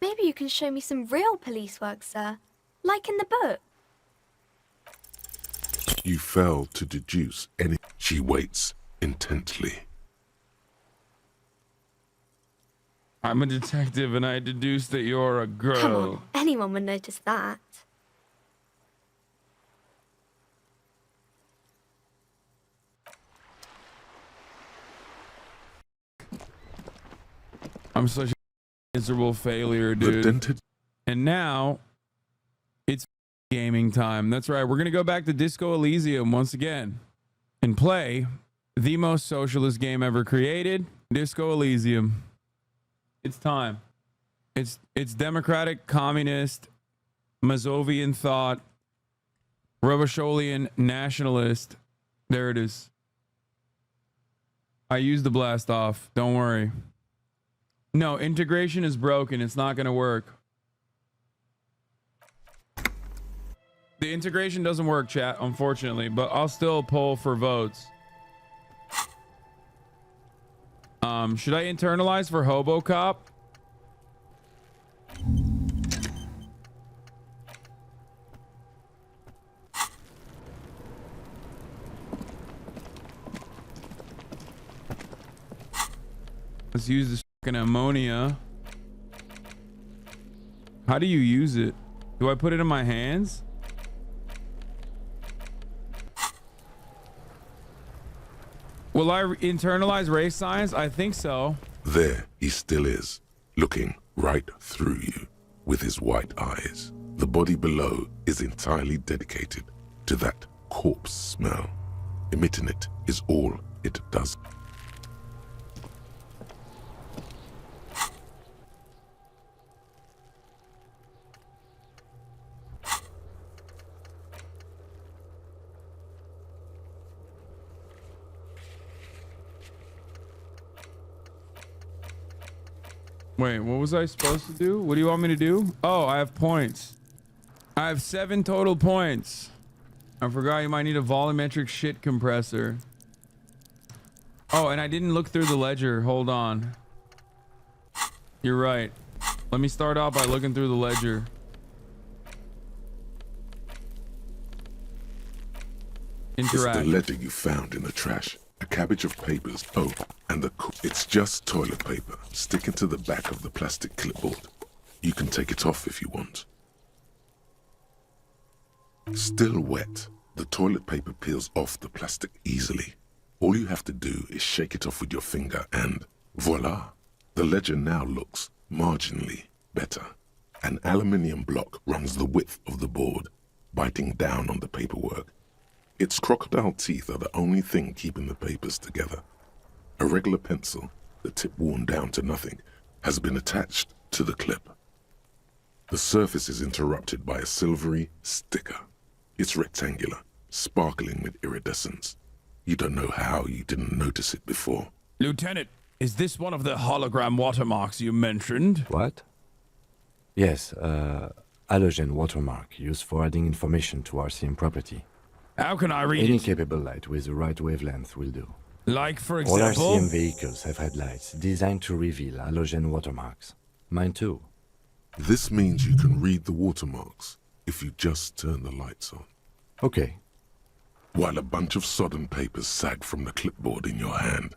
Maybe you can show me some real police work, sir. Like in the book. You fail to deduce any. She waits intently. I'm a detective and I deduce that you're a girl. Come on, anyone would notice that. I'm such a miserable failure, dude. And now, it's gaming time. That's right. We're going to go back to Disco Elysium once again and play the most socialist game ever created, Disco Elysium. It's time. It's democratic, communist, Mazovian thought, Robosholian nationalist. There it is. I used the blast off. Don't worry. No, integration is broken. It's not going to work. The integration doesn't work, chat, unfortunately, but I'll still poll for votes. Should I internalize for HoboCop? Let's use this fucking ammonia. How do you use it? Do I put it in my hands? Will I internalize race science? I think so. There he still is, looking right through you with his white eyes. The body below is entirely dedicated to that corpse smell. Emitting it is all it does. Wait, what was I supposed to do? What do you want me to do? Oh, I have points. I have 7 total points. I forgot you might need a volumetric shit compressor. Oh, and I didn't look through the ledger. Hold on. You're right. Let me start off by looking through the ledger. Interact. It's the letter you found in the trash. A cabbage of papers. Oh, and it's just toilet paper sticking to the back of the plastic clipboard. You can take it off if you want. Still wet, the toilet paper peels off the plastic easily. All you have to do is shake it off with your finger and voila! The ledger now looks marginally better. An aluminium block runs the width of the board, biting down on the paperwork. Its crocodile teeth are the only thing keeping the papers together. A regular pencil, the tip worn down to nothing, has been attached to the clip. The surface is interrupted by a silvery sticker. It's rectangular, sparkling with iridescence. You don't know how you didn't notice it before. Lieutenant, is this one of the hologram watermarks you mentioned? What? Yes, halogen watermark used for adding information to RCM property. How can I read Any it? capable light with the right wavelength will do. Like, for All example? RCM vehicles have headlights designed to reveal halogen watermarks. Mine too. This means you can read the watermarks if you just turn the lights on. Okay. While a bunch of sodden papers sag from the clipboard in your hand,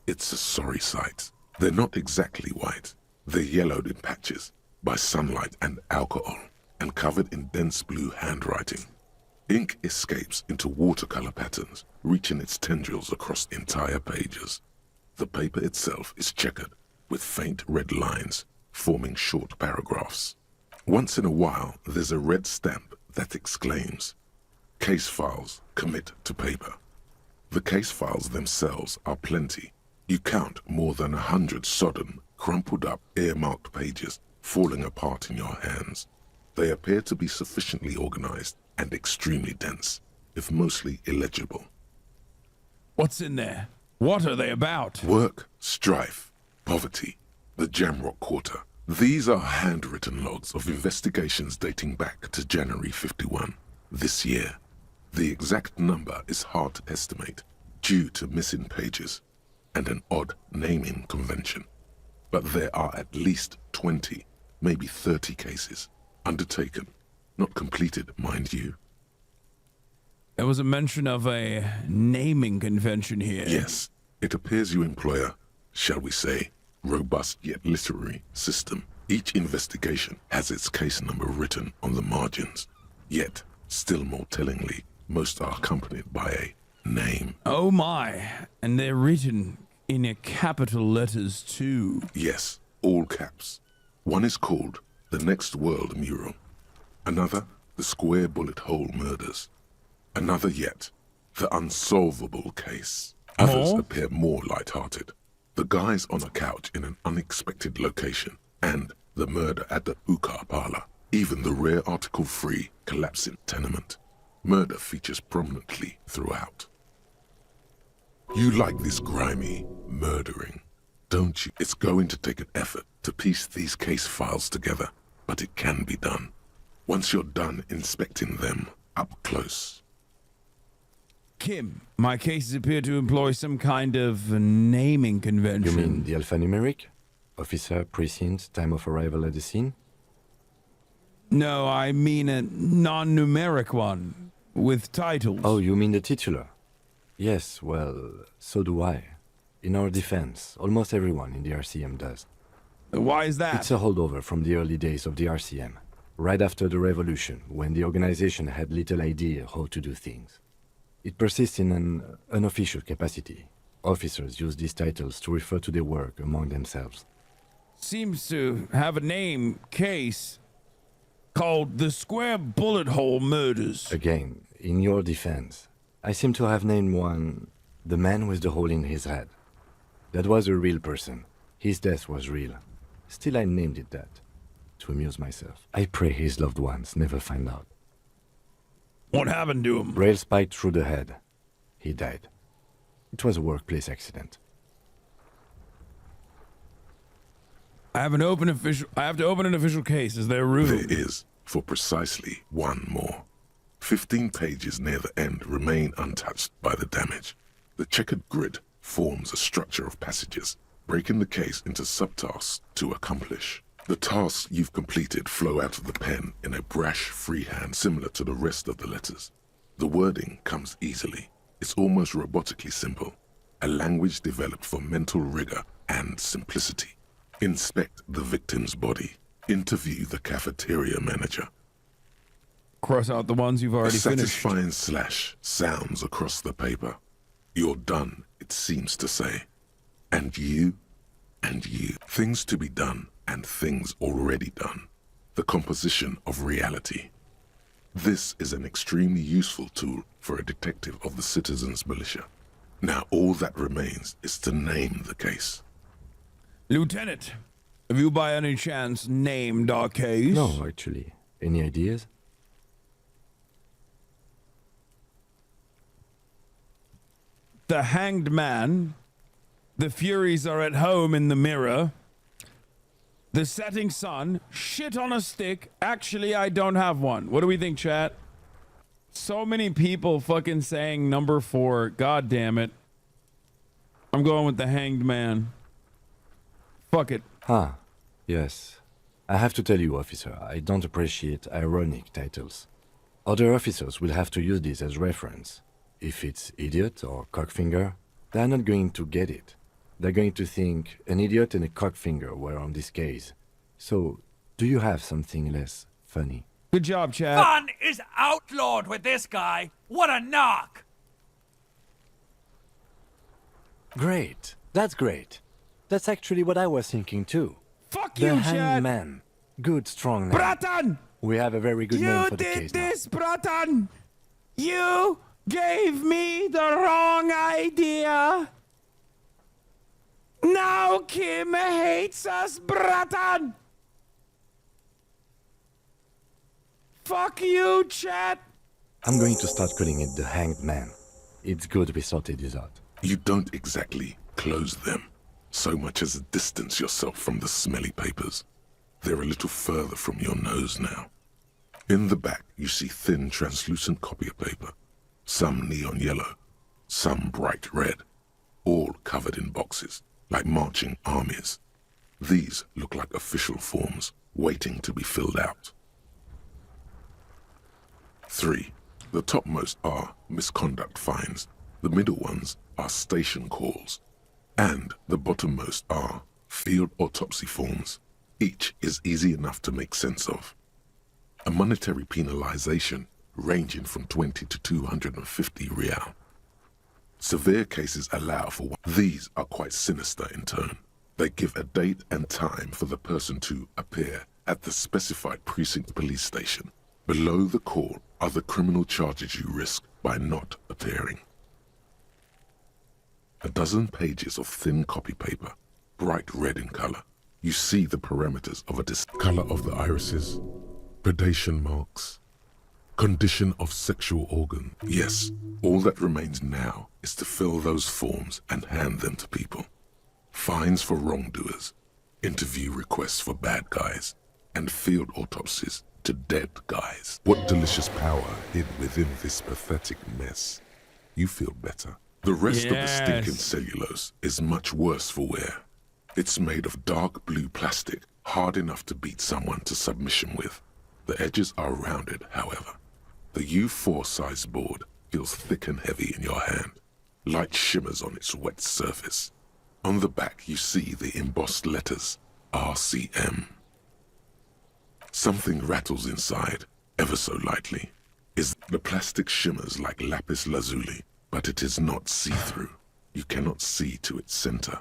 it's a sorry sight. They're not exactly white. They're yellowed in patches by sunlight and alcohol, and covered in dense blue handwriting. Ink escapes into watercolor patterns, reaching its tendrils across entire pages. The paper itself is checkered, with faint red lines, forming short paragraphs. Once in a while, there's a red stamp that exclaims, "Case files commit to paper." The case files themselves are plenty. You count more than 100 sodden, crumpled up, earmarked pages falling apart in your hands. They appear to be sufficiently organized and extremely dense, if mostly illegible. What's in there? What are they about? Work, strife, poverty, the Jamrock Quarter. These are handwritten logs of investigations dating back to January 51, this year. The exact number is hard to estimate due to missing pages and an odd naming convention. But there are at least 20, maybe 30 cases. Undertaken, not completed, mind you. There was a mention of a naming convention here. Yes, it appears you employ a, shall we say, robust yet literary system. Each investigation has its case number written on the margins. Yet, still more tellingly, most are accompanied by a name. Oh my, and they're written in a capital letters too. Yes, all caps. One is called The Next World Mural. Another, The Square Bullet Hole Murders. Another yet, The Unsolvable Case. Others appear more light-hearted. The guys on a couch in an unexpected location, and the murder at the hookah parlor. Even the rare article-free collapsing tenement. Murder features prominently throughout. You like this grimy murdering, don't you? It's going to take an effort to piece these case files together, but it can be done. Once you're done inspecting them up close. Kim, my cases appear to employ some kind of naming convention. You mean the alphanumeric? Officer, precinct, time of arrival at the scene? No, I mean a non-numeric one, with titles. Oh, you mean the titular? Yes, well, so do I. In our defense, almost everyone in the RCM does. Why is that? It's a holdover from the early days of the RCM, right after the revolution, when the organization had little idea how to do things. It persists in an unofficial capacity. Officers use these titles to refer to their work among themselves. Seems to have a name, case, called the Square Bullet Hole Murders. Again, in your defense, I seem to have named one the man with the hole in his head. That was a real person. His death was real. Still, I named it that, to amuse myself. I pray his loved ones never find out. What happened to him? Rail spiked through the head. He died. It was a workplace accident. I have to open an official case. Is there room? There is, for precisely one more. 15 pages near the end remain untouched by the damage. The checkered grid forms a structure of passages, breaking the case into subtasks to accomplish. The tasks you've completed flow out of the pen in a brash freehand similar to the rest of the letters. The wording comes easily. It's almost robotically simple. A language developed for mental rigor and simplicity. Inspect the victim's body. Interview the cafeteria manager. Cross out the ones you've already A finished. satisfying slash sounds across the paper. You're done, it seems to say. And you, and you. Things to be done and things already done. The composition of reality. This is an extremely useful tool for a detective of the citizens' militia. Now all that remains is to name the case. Lieutenant, have you by any chance named our case? No, actually. Any ideas? The Hanged Man, The Furies Are at Home in the Mirror, The Setting Sun, Shit on a Stick. Actually, I don't have one. What do we think, chat? So many people fucking saying number 4. God damn it. I'm going with The Hanged Man. Fuck it. Ah, yes. I have to tell you, officer, I don't appreciate ironic titles. Other officers will have to use this as reference. If it's idiot or cockfinger, they're not going to get it. They're going to think an idiot and a cockfinger were on this case. So, do you have something less funny? Good job, chat. Fun is outlawed with this guy. What a knock! Great. That's great. That's actually what I was thinking too. Fuck The you, Hanged chat. Man. Good, strong name. Bratan! We have a very good name You for the did case now. this, Bratan! You gave me the wrong idea! Now Kim hates us, Bratan! Fuck you, chat! I'm going to start calling it the Hanged Man. It's good we sorted this out. You don't exactly close them, so much as distance yourself from the smelly papers. They're a little further from your nose now. In the back, you see thin, translucent copier paper. Some neon yellow, some bright red, all covered in boxes, like marching armies. These look like official forms, waiting to be filled out. 3. The topmost are misconduct fines, the middle ones are station calls, and the bottommost are field autopsy forms. Each is easy enough to make sense of. A monetary penalization ranging from 20 to 250 real. Severe cases allow for one. These are quite sinister in turn. They give a date and time for the person to appear at the specified precinct police station. Below the call are the criminal charges you risk by not appearing. A dozen pages of thin copy paper, bright red in color. You see the parameters of a color of the irises, predation marks, condition of sexual organ. Yes, all that remains now is to fill those forms and hand them to people. Fines for wrongdoers, interview requests for bad guys, and field autopsies to dead guys. What delicious power hid within this pathetic mess. You feel better. The rest of the stinking cellulose is much worse for wear. It's made of dark blue plastic, hard enough to beat someone to submission with. The edges are rounded, however. The U4 size board feels thick and heavy in your hand. Light shimmers on its wet surface. On the back you see the embossed letters, RCM. Something rattles inside, ever so lightly. The plastic shimmers like lapis lazuli, but it is not see-through. You cannot see to its center.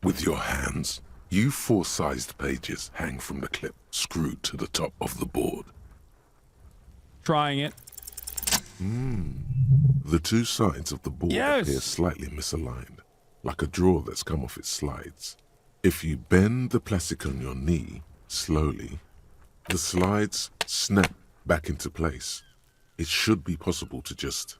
With your hands, U4-sized pages hang from the clip screwed to the top of the board. Trying it. The two sides of the board appear slightly misaligned, like a drawer that's come off its slides. If you bend the plastic on your knee slowly, the slides snap back into place. It should be possible to just,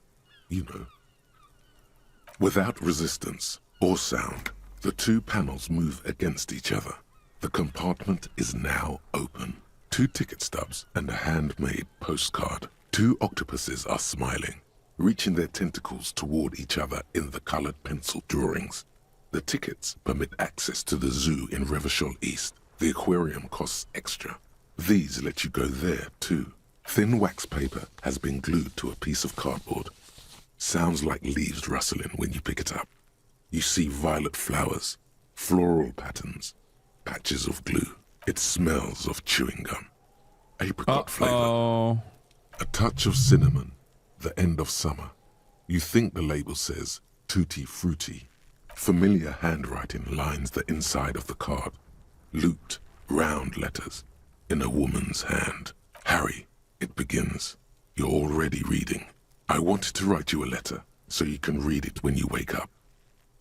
without resistance or sound, the two panels move against each other. The compartment is now open. 2 ticket stubs and a handmade postcard. 2 octopuses are smiling, reaching their tentacles toward each other in the colored pencil drawings. The tickets permit access to the zoo in Revachol East. The aquarium costs extra. These let you go there too. Thin wax paper has been glued to a piece of cardboard. Sounds like leaves rustling when you pick it up. You see violet flowers, floral patterns, patches of glue. It smells of chewing gum. Apricot flavor. A touch of cinnamon, the end of summer. You think the label says tutti frutti. Familiar handwriting lines the inside of the card. Looped, round letters in a woman's hand. Harry, it begins. You're already reading. I wanted to write you a letter so you can read it when you wake up.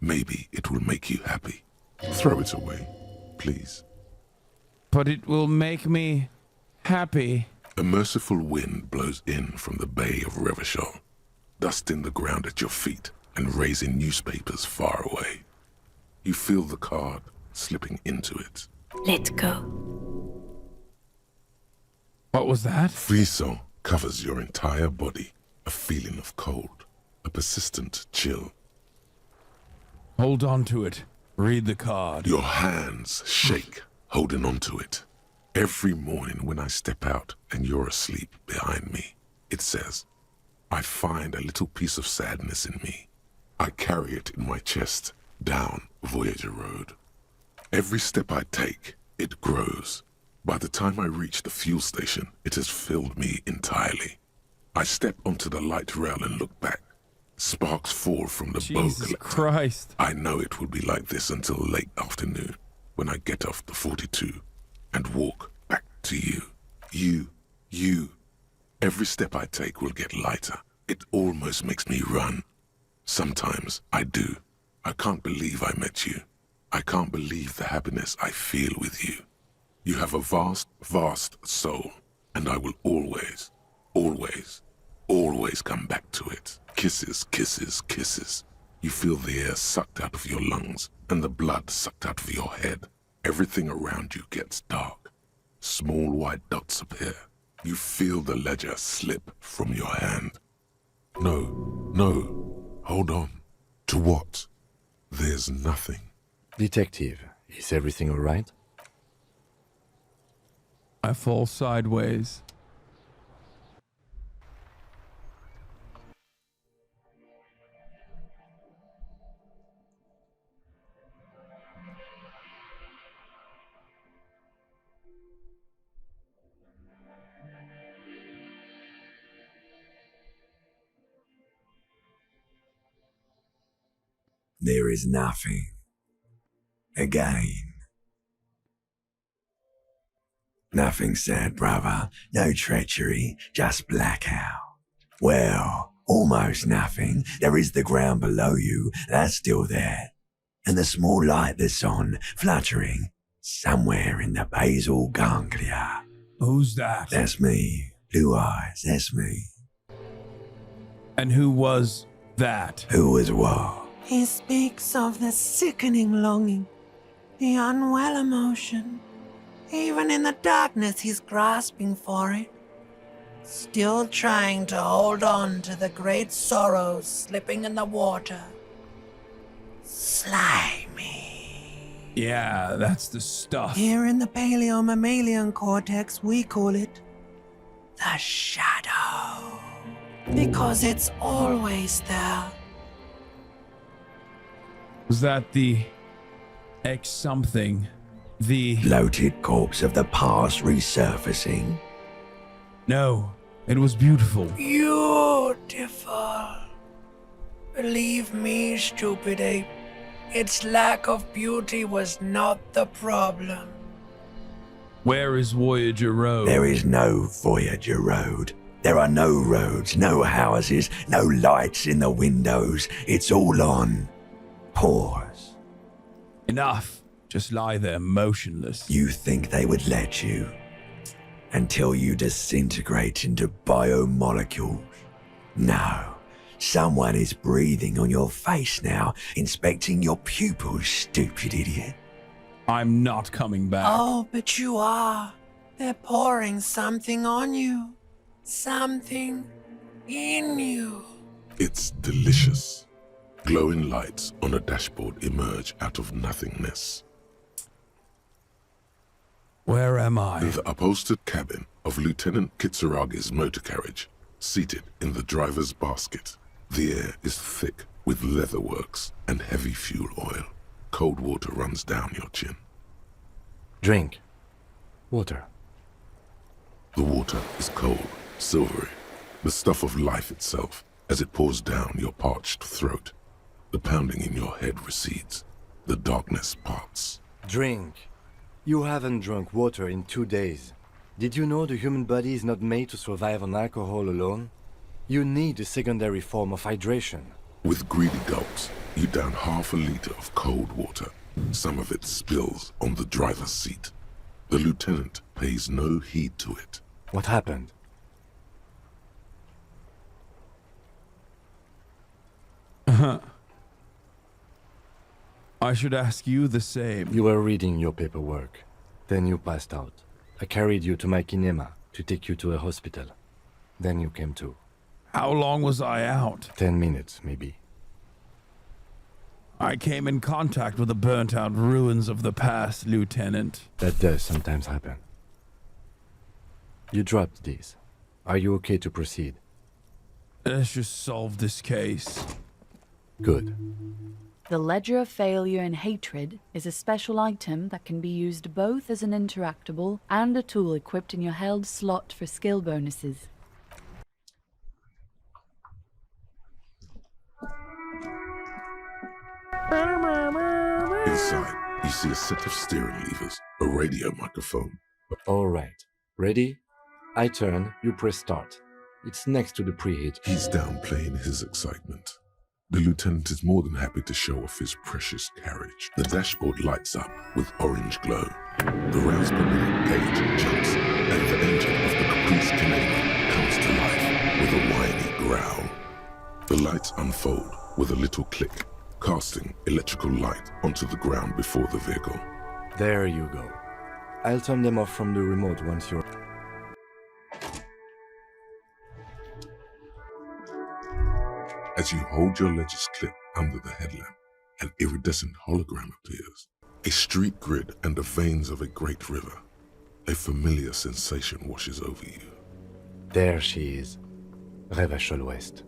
Maybe it will make you happy. Throw it away, please. But it will make me happy. A merciful wind blows in from the bay of Revachol, dusting the ground at your feet and raising newspapers far away. You feel the card slipping into it. Let go. What was that? Frisson covers your entire body. A feeling of cold, a persistent chill. Hold on to it. Read the card. Your hands shake, holding on to it. Every morning when I step out and you're asleep behind me, it says, I find a little piece of sadness in me. I carry it in my chest down Voyager Road. Every step I take, it grows. By the time I reach the fuel station, it has filled me entirely. I step onto the light rail and look back. Sparks fall from the bow Jesus collector. Christ. I know it will be like this until late afternoon, when I get off the 42 and walk back to you. You. Every step I take will get lighter. It almost makes me run. Sometimes I do. I can't believe I met you. I can't believe the happiness I feel with you. You have a vast, vast soul, and I will always come back to it. Kisses, kisses, kisses. You feel the air sucked out of your lungs and the blood sucked out of your head. Everything around you gets dark. Small white dots appear. You feel the ledger slip from your hand. No, hold on. To what? There's nothing. Detective, is everything all right? I fall sideways. There is nothing. Again. Nothing sad, brother. No treachery, just blackout. Well, almost nothing. There is the ground below you. That's still there. And the small light that's on, fluttering, somewhere in the basal ganglia. Who's that? That's me. Blue eyes, that's me. And who was that? Who was what? He speaks of the sickening longing, the unwell emotion. Even in the darkness, he's grasping for it. Still trying to hold on to the great sorrow slipping in the water. Slimy. Yeah, that's the stuff. Here in the paleo-mammalian cortex, we call it the shadow. Because it's always there. Was that the X something? The... Bloated corpse of the past resurfacing. No, it was beautiful. Beautiful. Believe me, stupid ape, its lack of beauty was not the problem. Where is Voyager Road? There is no Voyager Road. There are no roads, no houses, no lights in the windows. It's all on pause. Enough. Just lie there motionless. You think they would let you? Until you disintegrate into biomolecules? No. Someone is breathing on your face now, inspecting your pupils, stupid idiot. I'm not coming back. Oh, but you are. They're pouring something on you. Something in you. It's delicious. Glowing lights on a dashboard emerge out of nothingness. Where am I? In the upholstered cabin of Lieutenant Kitsuragi's motor carriage, seated in the driver's basket. The air is thick with leatherworks and heavy fuel oil. Cold water runs down your chin. Drink. Water. The water is cold, silvery, the stuff of life itself, as it pours down your parched throat. The pounding in your head recedes. The darkness parts. Drink. You haven't drunk water in 2 days. Did you know the human body is not made to survive on alcohol alone? You need a secondary form of hydration. With greedy gulps, you down half a liter of cold water. Some of it spills on the driver's seat. The lieutenant pays no heed to it. What happened? I should ask you the same. You were reading your paperwork. Then you passed out. I carried you to my kinema to take you to a hospital. Then you came to. How long was I out? 10 minutes, maybe. I came in contact with the burnt-out ruins of the past, Lieutenant. That does sometimes happen. You dropped these. Are you okay to proceed? Let's just solve this case. Good. The Ledger of Failure and Hatred is a special item that can be used both as an interactable and a tool equipped in your held slot for skill bonuses. Inside, you see a set of steering levers, a radio microphone. Alright. Ready? I turn, you press start. It's next to the preheat. He's downplaying his excitement. The lieutenant is more than happy to show off his precious carriage. The dashboard lights up with orange glow. The rounds per minute gauge jumps, and the engine of the Caprice Canelo comes to life with a whiny growl. The lights unfold with a little click, casting electrical light onto the ground before the vehicle. There you go. I'll turn them off from the remote once you're... As you hold your ledger's clip under the headlamp, an iridescent hologram appears. A street grid and the veins of a great river. a familiar sensation washes over you. There she is. Revachol West.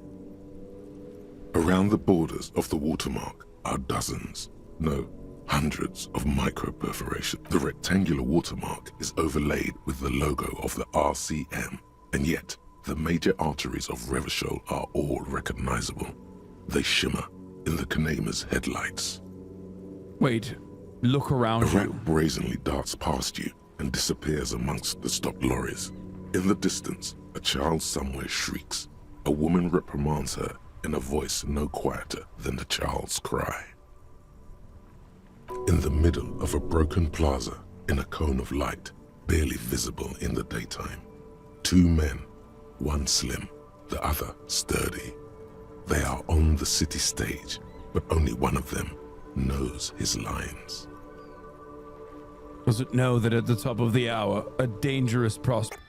Around the borders of the watermark are dozens, no, hundreds of micro-perforations. The rectangular watermark is overlaid with the logo of the RCM, and yet the major arteries of Revachol are all recognizable. They shimmer in the Kanema's headlights. Wait, look around A you. rat brazenly darts past you and disappears amongst the stopped lorries. In the distance, a child somewhere shrieks. A woman reprimands her in a voice no quieter than the child's cry. In the middle of a broken plaza, in a cone of light, barely visible in the daytime, two men, one slim, the other sturdy. They are on the city stage, but only one of them knows his lines. Does it know that at the top of the hour, a dangerous prospect?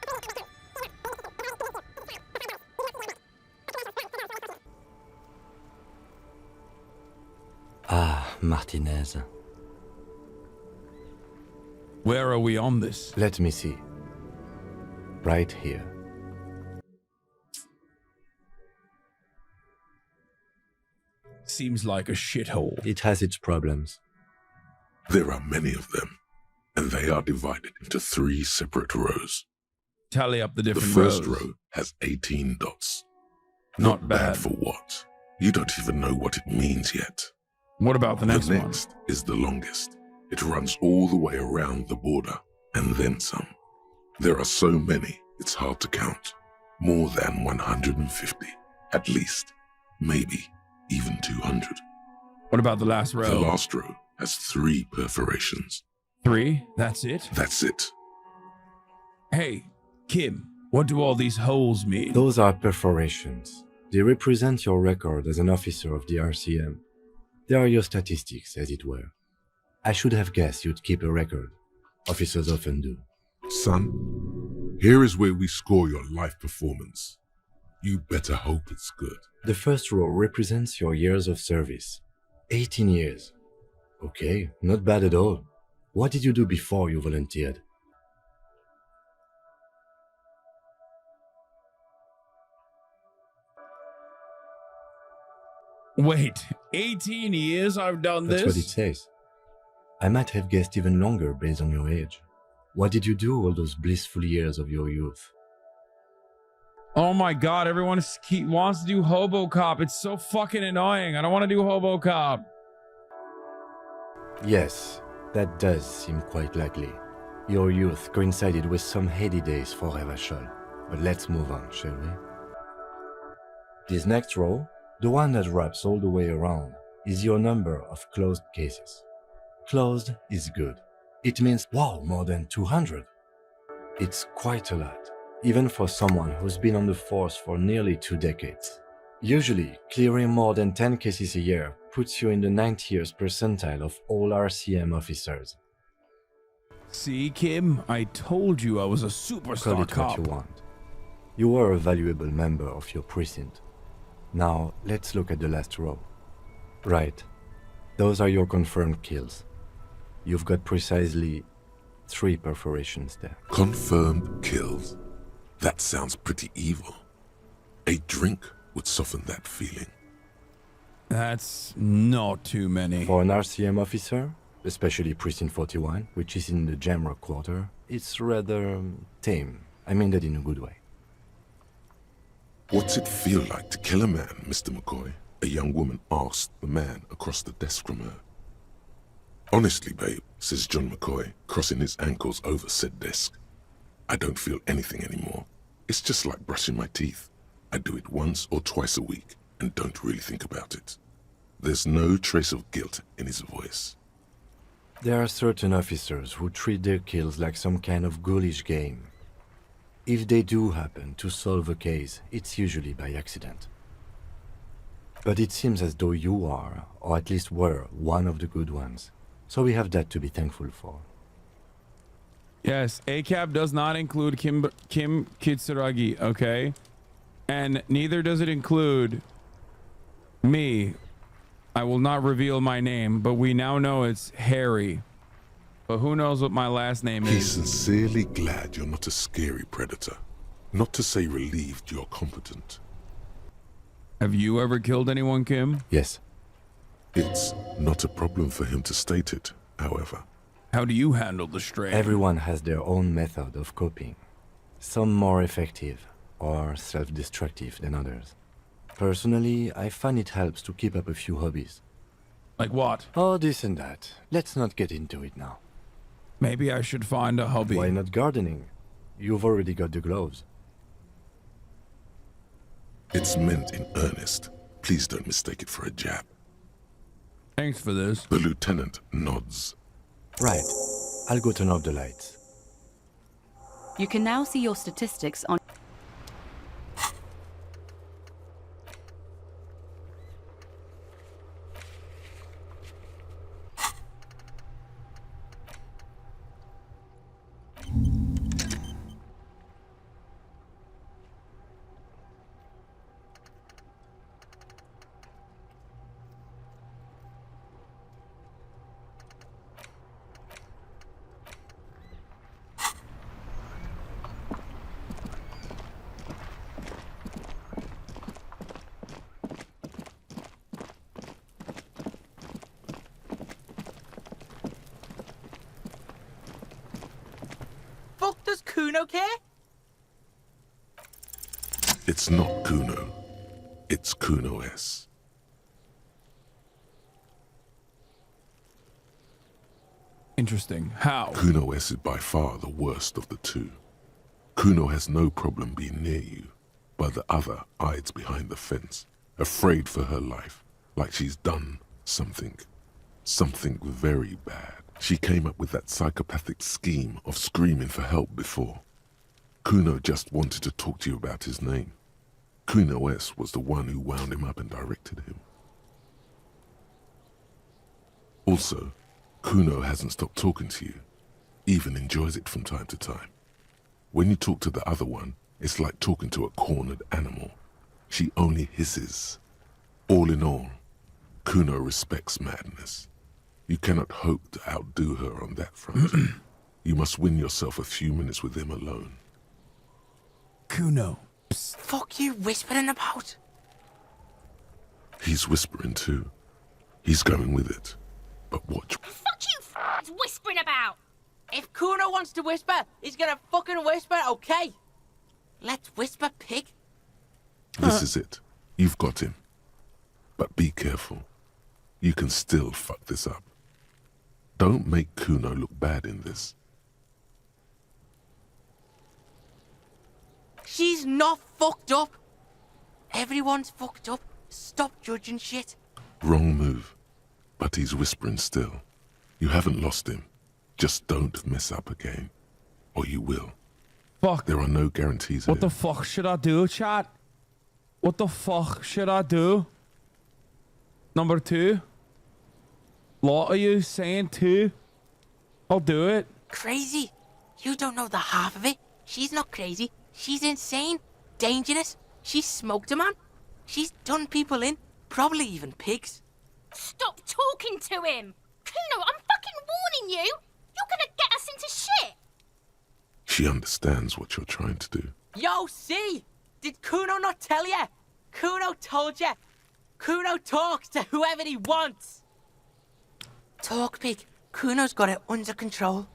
Ah, Martinez. Where are we on this? Let me see. Right here. Seems like a shithole. It has its problems. There are many of them, and they are divided into 3 separate rows. Tally up the The different first rows. row has 18 dots. Not Not bad. bad for what? You don't even know what it means yet. What about the next The one? next is the longest. It runs all the way around the border, and then some. There are so many, it's hard to count. More than 150, at least. Maybe even 200. What about the last The row? last row has 3 perforations. 3? That's it? That's it. Hey, Kim, what do all these holes mean? Those are perforations. They represent your record as an officer of the RCM. They are your statistics, as it were. I should have guessed you'd keep a record. Officers often do. Son, here is where we score your life performance. You better hope it's good. The first row represents your years of service. 18 years. Okay, not bad at all. What did you do before you volunteered? Wait, 18 years I've done That's what it this? says. I might have guessed even longer based on your age. What did you do all those blissful years of your youth? Oh my god, everyone wants to do Hobo Cop. It's so fucking annoying. I don't want to do Hobo Cop. Yes, that does seem quite likely. Your youth coincided with some heady days for Revachol. But let's move on, shall we? This next row, the one that wraps all the way around, is your number of closed cases. Closed is good. It means, wow, more than 200. It's quite a lot, even for someone who's been on the force for nearly 2 decades. Usually, clearing more than 10 cases a year puts you in the 90th percentile of all RCM officers. See, Kim, I told you I was a Call superstar it cop. what you want. You were a valuable member of your precinct. Now, let's look at the last row. Right. Those are your confirmed kills. You've got precisely 3 perforations there. Confirmed kills. That sounds pretty evil. A drink would soften that feeling. That's not too many. For an RCM officer, especially Precinct 41, which is in the Jamrock Quarter, it's rather tame. I mean that in a good way. What's it feel like to kill a man, Mr. McCoy? A young woman asked the man across the desk from her. Honestly, babe, says John McCoy, crossing his ankles over said desk. I don't feel anything anymore. It's just like brushing my teeth. I do it once or twice a week and don't really think about it. There's no trace of guilt in his voice. There are certain officers who treat their kills like some kind of ghoulish game. If they do happen to solve a case, it's usually by accident. But it seems as though you are, or at least were, one of the good ones. So we have that to be thankful for. Yes, ACAB does not include Kim Kitsuragi, okay? And neither does it include me. I will not reveal my name, but we now know it's Harry. but who knows what my last name He's is. sincerely glad you're not a scary predator. Not to say relieved you're competent. Have you ever killed anyone, Kim? Yes. It's not a problem for him to state it, however. How do you handle the strain? Everyone has their own method of coping. Some more effective or self-destructive than others. Personally, I find it helps to keep up a few hobbies. Like what? Oh, this and that. Let's not get into it now. Maybe I should find a hobby. Why not gardening? You've already got the gloves. It's meant in earnest. Please don't mistake it for a jab. Thanks for this. The lieutenant nods. Right. I'll go turn off the lights. You can now see your statistics on. Fuck does Kuno care? It's not Kuno. It's Kuno S. Interesting. How? Kuno S is by far the worst of the two. Kuno has no problem being near you, but the other hides behind the fence, afraid for her life, like she's done something very bad. She came up with that psychopathic scheme of screaming for help before. Kuno just wanted to talk to you about his name. Kuno S was the one who wound him up and directed him. Also, Kuno hasn't stopped talking to you, even enjoys it from time to time. When you talk to the other one, it's like talking to a cornered animal. She only hisses. All in all, Kuno respects madness. You cannot hope to outdo her on that front. You must win yourself a few minutes with him alone. Kuno. Fuck you whispering about? He's whispering too. He's going with it. But watch. Fuck you whispering about! If Kuno wants to whisper, he's gonna fucking whisper, okay? Let's whisper, pig. This is it. You've got him. But be careful. You can still fuck this up. Don't make Kuno look bad in this. She's not fucked up. Everyone's fucked up. Stop judging shit. Wrong move. But he's whispering still. You haven't lost him. Just don't mess up again. Or you will. Fuck. There are no guarantees What here. the fuck should I do, chat? What the fuck should I do? Number 2? Lot of you saying 2? I'll do it. Crazy. You don't know the half of it. She's not crazy. She's insane. Dangerous. She's smoked a man. She's done people in. Probably even pigs. Stop talking to him! Kuno, I'm fucking warning you! You're gonna get us into shit! She understands what you're trying to do. Yo, see? Did Kuno not tell ya? Kuno told ya. Kuno talks to whoever he wants. Talk, pig. Kuno's got it under control.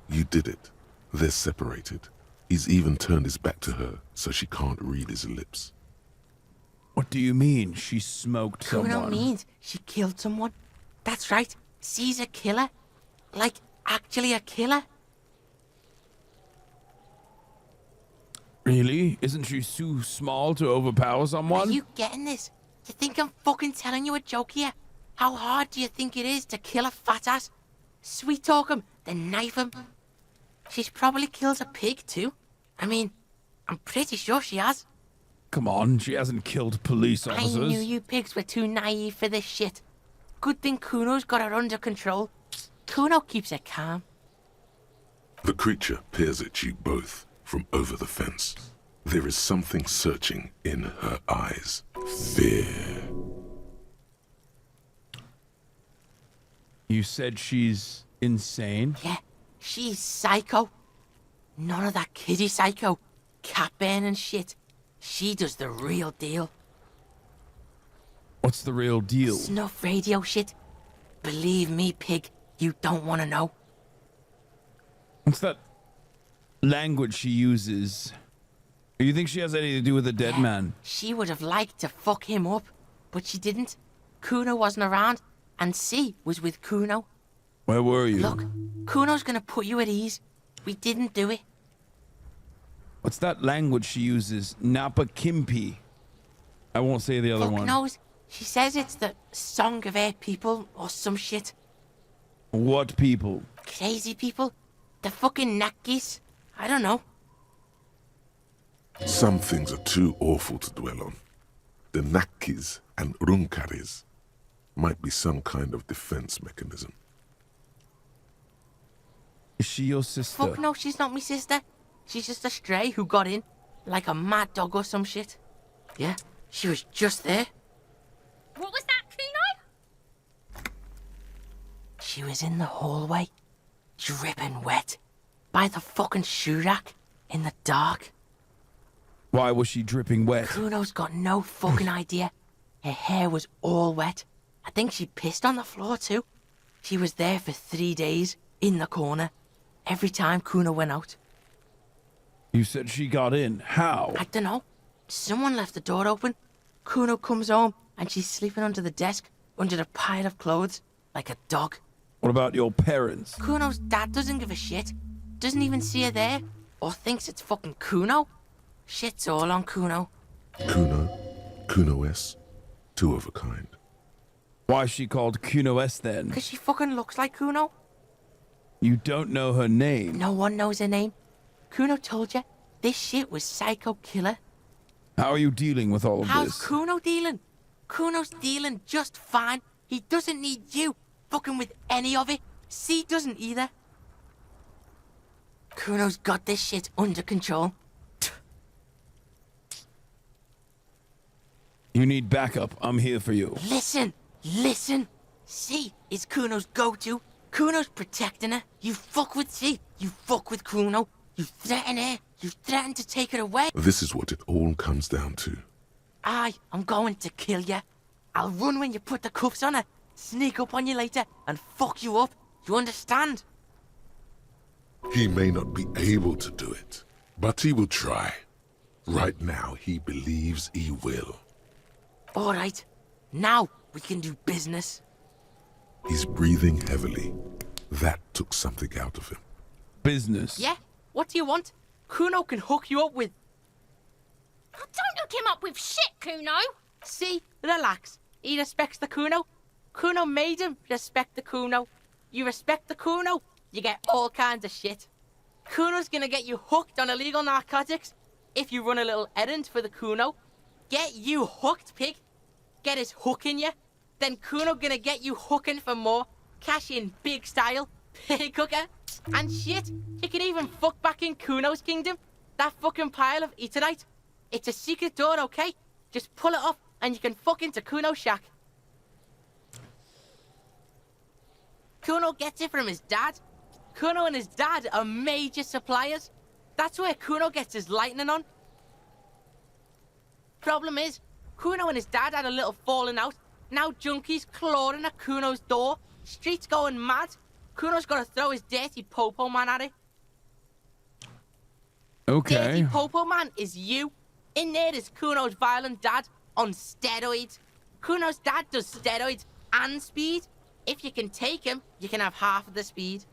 You did it. They're separated. He's even turned his back to her so she can't read his lips. What do you mean she smoked Kuno someone? means she killed someone. That's right. She's a killer. Like, actually a killer. Really? Isn't she too small to overpower someone? Are you getting this? You think I'm fucking telling you a joke here? How hard do you think it is to kill a fat ass? Sweet talk him, then knife him. She's probably killed a pig too. I mean, I'm pretty sure she has. Come on, she hasn't killed police officers. I knew you pigs were too naive for this shit. Good thing Kuno's got her under control. Kuno keeps her calm. The creature peers at you both from over the fence. There is something searching in her eyes. Fear. You said she's insane. Yeah, she's psycho. None of that kiddie psycho, cat burning shit. She does the real deal. What's the real deal? Snuff radio shit. Believe me, pig, you don't want to know. What's that language she uses? You think she has anything to do with the dead man? She would have liked to fuck him up, but she didn't. Kuno wasn't around, and C was with Kuno. Where were you? Look, Kuno's gonna put you at ease. We didn't do it. What's that language she uses? Napa Kimpi. I won't say the other Fuck one. knows. She says it's the song of her people or some shit. What people? Crazy people. The fucking Nakis. I don't know. Some things are too awful to dwell on. The Nakis and Runkaris might be some kind of defense mechanism. Is she your sister? Fuck no, she's not my sister. She's just a stray who got in, like a mad dog or some shit. Yeah, she was just there. What was that, Kuno? She was in the hallway, dripping wet, by the fucking shoe rack, in the dark. Why was she dripping wet? Kuno's got no fucking idea. Her hair was all wet. I think she pissed on the floor too. She was there for 3 days, in the corner, every time Kuno went out. You said she got in. How? I don't know. Someone left the door open. Kuno comes home and she's sleeping under the desk, under the pile of clothes, like a dog. What about your parents? Kuno's dad doesn't give a shit. Doesn't even see her there, or thinks it's fucking Kuno. Shit's all on Kuno. Kuno S, two of a kind. Why is she called Kuno S then? 'Cause she fucking looks like Kuno. You don't know her name. No one knows her name. Kuno told you, this shit was psycho killer. How are you dealing with all of How's this? Kuno dealing? Kuno's dealing just fine. He doesn't need you fucking with any of it. C doesn't either. Kuno's got this shit under control. You need backup. I'm here for you. Listen. C is Kuno's go-to. Kuno's protecting her. You fuck with C, you fuck with Kuno. You threaten her. You threaten to take her away. This is what it all comes down to. I'm going to kill you. I'll run when you put the cuffs on her, sneak up on you later, and fuck you up. You understand? He may not be able to do it, but he will try. Right now, he believes he will. All right. Now we can do business. He's breathing heavily. That took something out of him. Business. Yeah? What do you want? Kuno can hook you up with... Oh, don't hook him up with shit, Kuno. See? Relax. He respects the Kuno. Kuno made him respect the Kuno. You respect the Kuno, you get all kinds of shit. Kuno's gonna get you hooked on illegal narcotics if you run a little errand for the Kuno. Get you hooked, pig. Get his hook in you. Then Kuno gonna get you hooking for more. Cash in big style. Pig hooker. And shit, you can even fuck back in Kuno's kingdom. That fucking pile of eternite. It's a secret door, okay? Just pull it up and you can fuck into Kuno's shack. Kuno gets it from his dad. Kuno and his dad are major suppliers. That's where Kuno gets his lightning on. Problem is, Kuno and his dad had a little falling out. Now junkies clawing at Kuno's door. Streets going mad. Kuno's got to throw his dirty popo man at it. Okay. Dirty popo man is you. In there is Kuno's violent dad on steroids. Kuno's dad does steroids and speed. If you can take him, you can have half of the speed.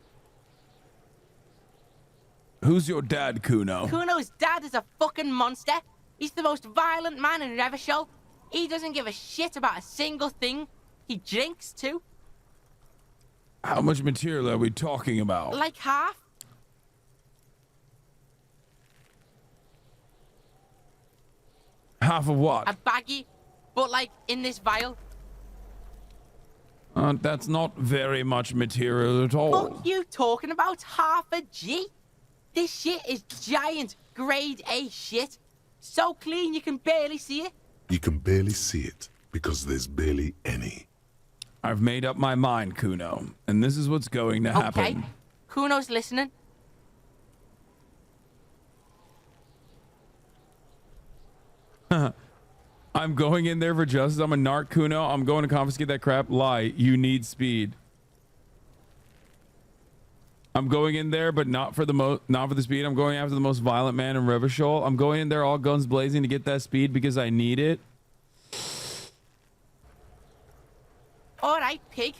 Who's your dad, Kuno? Kuno's dad is a fucking monster. He's the most violent man in Revachol. He doesn't give a shit about a single thing. He drinks too. How much material are we talking about? Like half. Half of what? A baggie, but like in this vial. That's not very much material at all. Fuck you talking about half a G? This shit is giant grade A shit. So clean you can barely see it. You can barely see it because there's barely any. I've made up my mind, Kuno, and this is what's going to happen. Okay, Kuno's listening. I'm going in there for justice. I'm a narc, Kuno. I'm going to confiscate that crap. Lie. You need speed. I'm going in there, but not for the speed. I'm going after the most violent man in Revachol. I'm going in there all guns blazing to get that speed because I need it. All right, pig.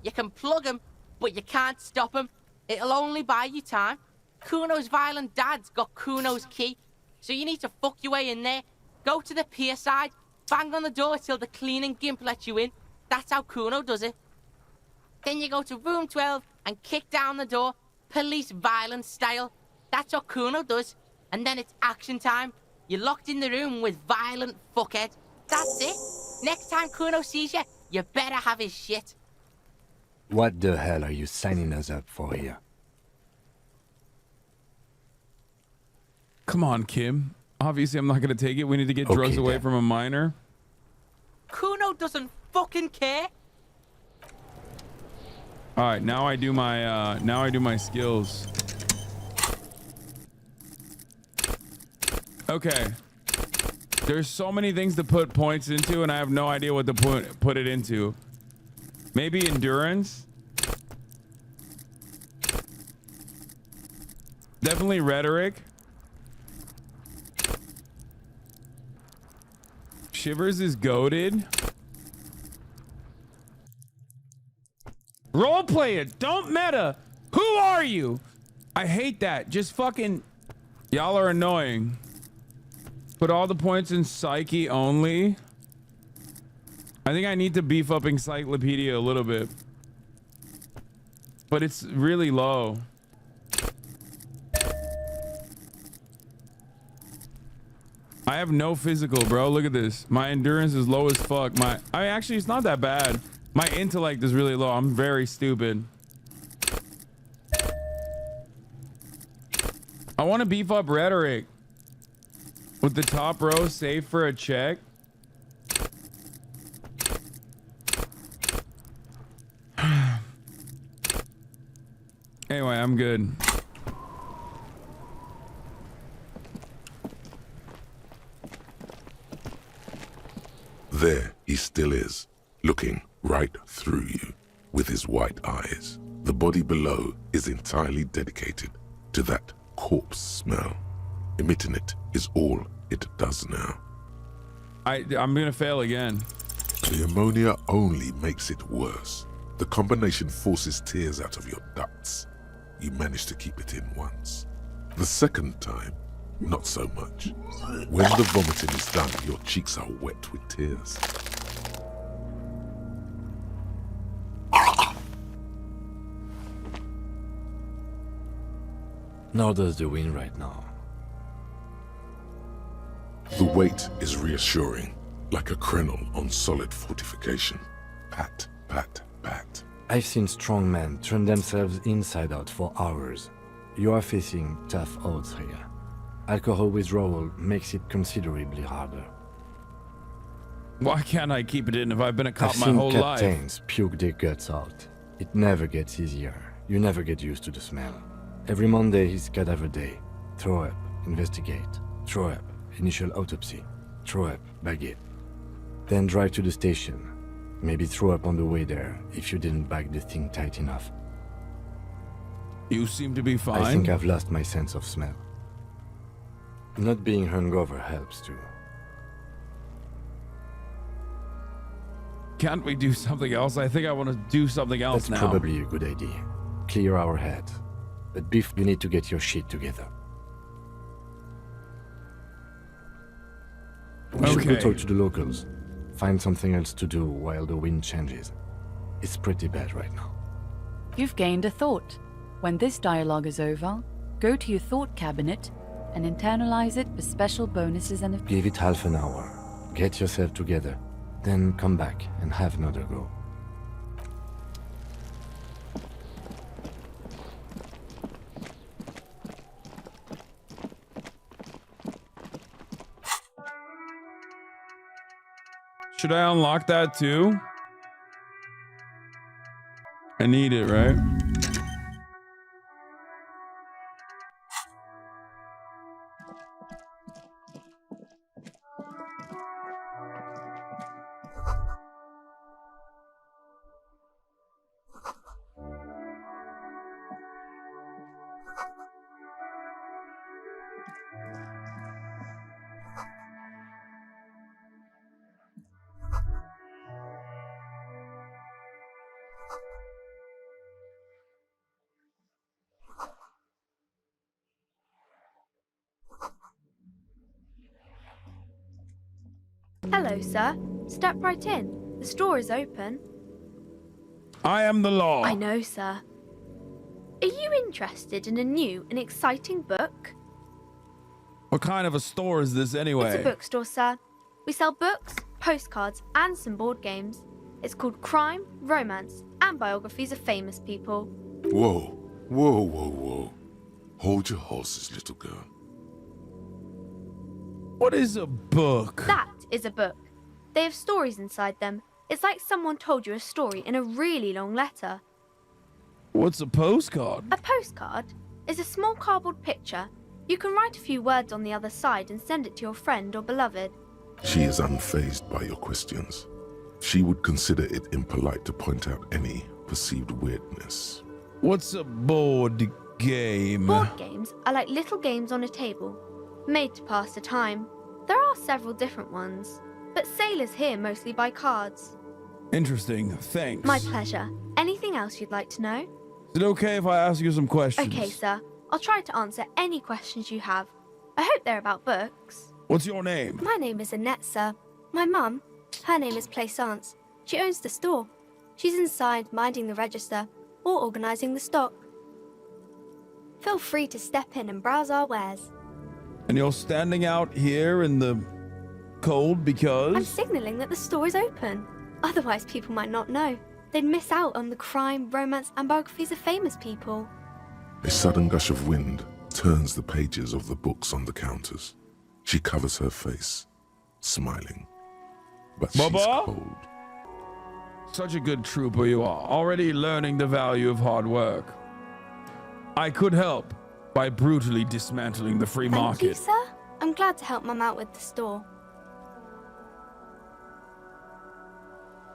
You can plug him, but you can't stop him. It'll only buy you time. Kuno's violent dad's got Kuno's key, so you need to fuck your way in there. Go to the pier side, bang on the door till the cleaning gimp lets you in. That's how Kuno does it. Then you go to room 12 and kick down the door, police violence style. That's what Kuno does. And then it's action time. You're locked in the room with violent fuckhead. That's it. Next time Kuno sees you, you better have his shit. What the hell are you signing us up for here? Come on, Kim. Obviously, I'm not going to take it. We need to get drugs away from a minor. Kuno doesn't fucking care. All right, now I do my skills. Okay. There's so many things to put points into, and I have no idea what to put it into. Maybe endurance. Definitely rhetoric. Shivers is goated. Roleplay it. Don't meta. Who are you? I hate that. Just fucking... Y'all are annoying. Put all the points in psyche only. I think I need to beef up encyclopedia a little bit. But it's really low. I have no physical, bro. Look at this. My endurance is low as fuck. Actually, it's not that bad. My intellect is really low. I'm very stupid. I want to beef up rhetoric. With the top row, save for a check. Anyway, I'm good. There he still is, looking right through you with his white eyes. The body below is entirely dedicated to that corpse smell. Emitting it is all it does now. I'm gonna fail again. The ammonia only makes it worse. The combination forces tears out of your ducts. You manage to keep it in once. The second time, not so much. When the vomiting is done, your cheeks are wet with tears. Nor does the wind right now. The weight is reassuring, like a crenel on solid fortification. Pat, pat, pat. I've seen strong men turn themselves inside out for hours. You are facing tough odds here. Alcohol withdrawal makes it considerably harder. Why can't I keep it in if I've been a cop I've my seen whole life? captains puke their guts out. It never gets easier. You never get used to the smell. Every Monday is cadaver day. Throw up, investigate. Throw up, initial autopsy. Throw up, bag it. Then drive to the station. Maybe throw up on the way there if you didn't bag the thing tight enough. You seem to be fine. I think I've lost my sense of smell. Not being hungover helps too. Can't we do something else? I think I want to do something else That's now. probably a good idea. Clear our head. But Biff, you need to get your shit together. We should go Okay. talk to the locals. Find something else to do while the wind changes. It's pretty bad right now. You've gained a thought. When this dialogue is over, go to your thought cabinet and internalize it for special bonuses and... Give it half an hour. Get yourself together. Then come back and have another go. Should I unlock that too? I need it, right? Hello, sir. Step right in. The store is open. I am the law. I know, sir. Are you interested in a new and exciting book? What kind of a store is this anyway? It's a bookstore, sir. We sell books, postcards, and some board games. It's called Crime, Romance, and Biographies of Famous People. Whoa, whoa, whoa, whoa. Hold your horses, little girl. What is a book? That is a book. They have stories inside them. It's like someone told you a story in a really long letter. What's a postcard? A postcard is a small cardboard picture. You can write a few words on the other side and send it to your friend or beloved. She is unfazed by your questions. She would consider it impolite to point out any perceived weirdness. What's a board game? Board games are like little games on a table, made to pass the time. There are several different ones, but sailors here mostly buy cards. Interesting, thanks. My pleasure. Anything else you'd like to know? Is it okay if I ask you some questions? Okay, sir. I'll try to answer any questions you have. I hope they're about books. What's your name? My name is Annette, sir. My mum, her name is Plaisance. She owns the store. She's inside minding the register or organising the stock. Feel free to step in and browse our wares. And you're standing out here in the cold because? I'm signalling that the store is open. Otherwise, people might not know. They'd miss out on the crime, romance, and biographies of famous people. A sudden gush of wind turns the pages of the books on the counters. She covers her face, smiling. But she's Baba? cold. Such a good trooper you are, already learning the value of hard work. I could help by brutally dismantling the free market. Thank you, sir. I'm glad to help Mum out with the store.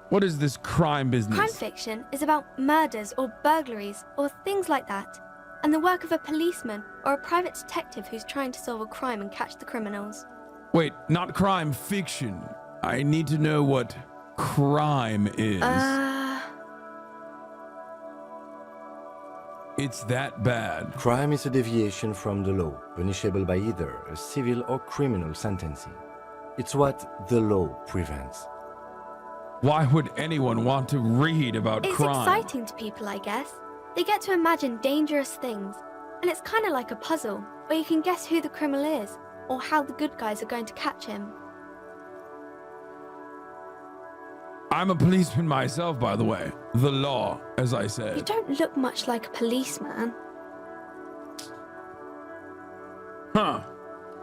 What is this crime business? Crime fiction is about murders or burglaries or things like that, and the work of a policeman or a private detective who's trying to solve a crime and catch the criminals. Wait, not crime fiction. I need to know what crime is. It's that bad. Crime is a deviation from the law, punishable by either a civil or criminal sentencing. It's what the law prevents. Why would anyone want to read about It's crime? exciting to people, I guess. They get to imagine dangerous things, and it's kind of like a puzzle, where you can guess who the criminal is, or how the good guys are going to catch him. I'm a policeman myself, by the way. The law, as I You said. don't look much like a policeman. Huh.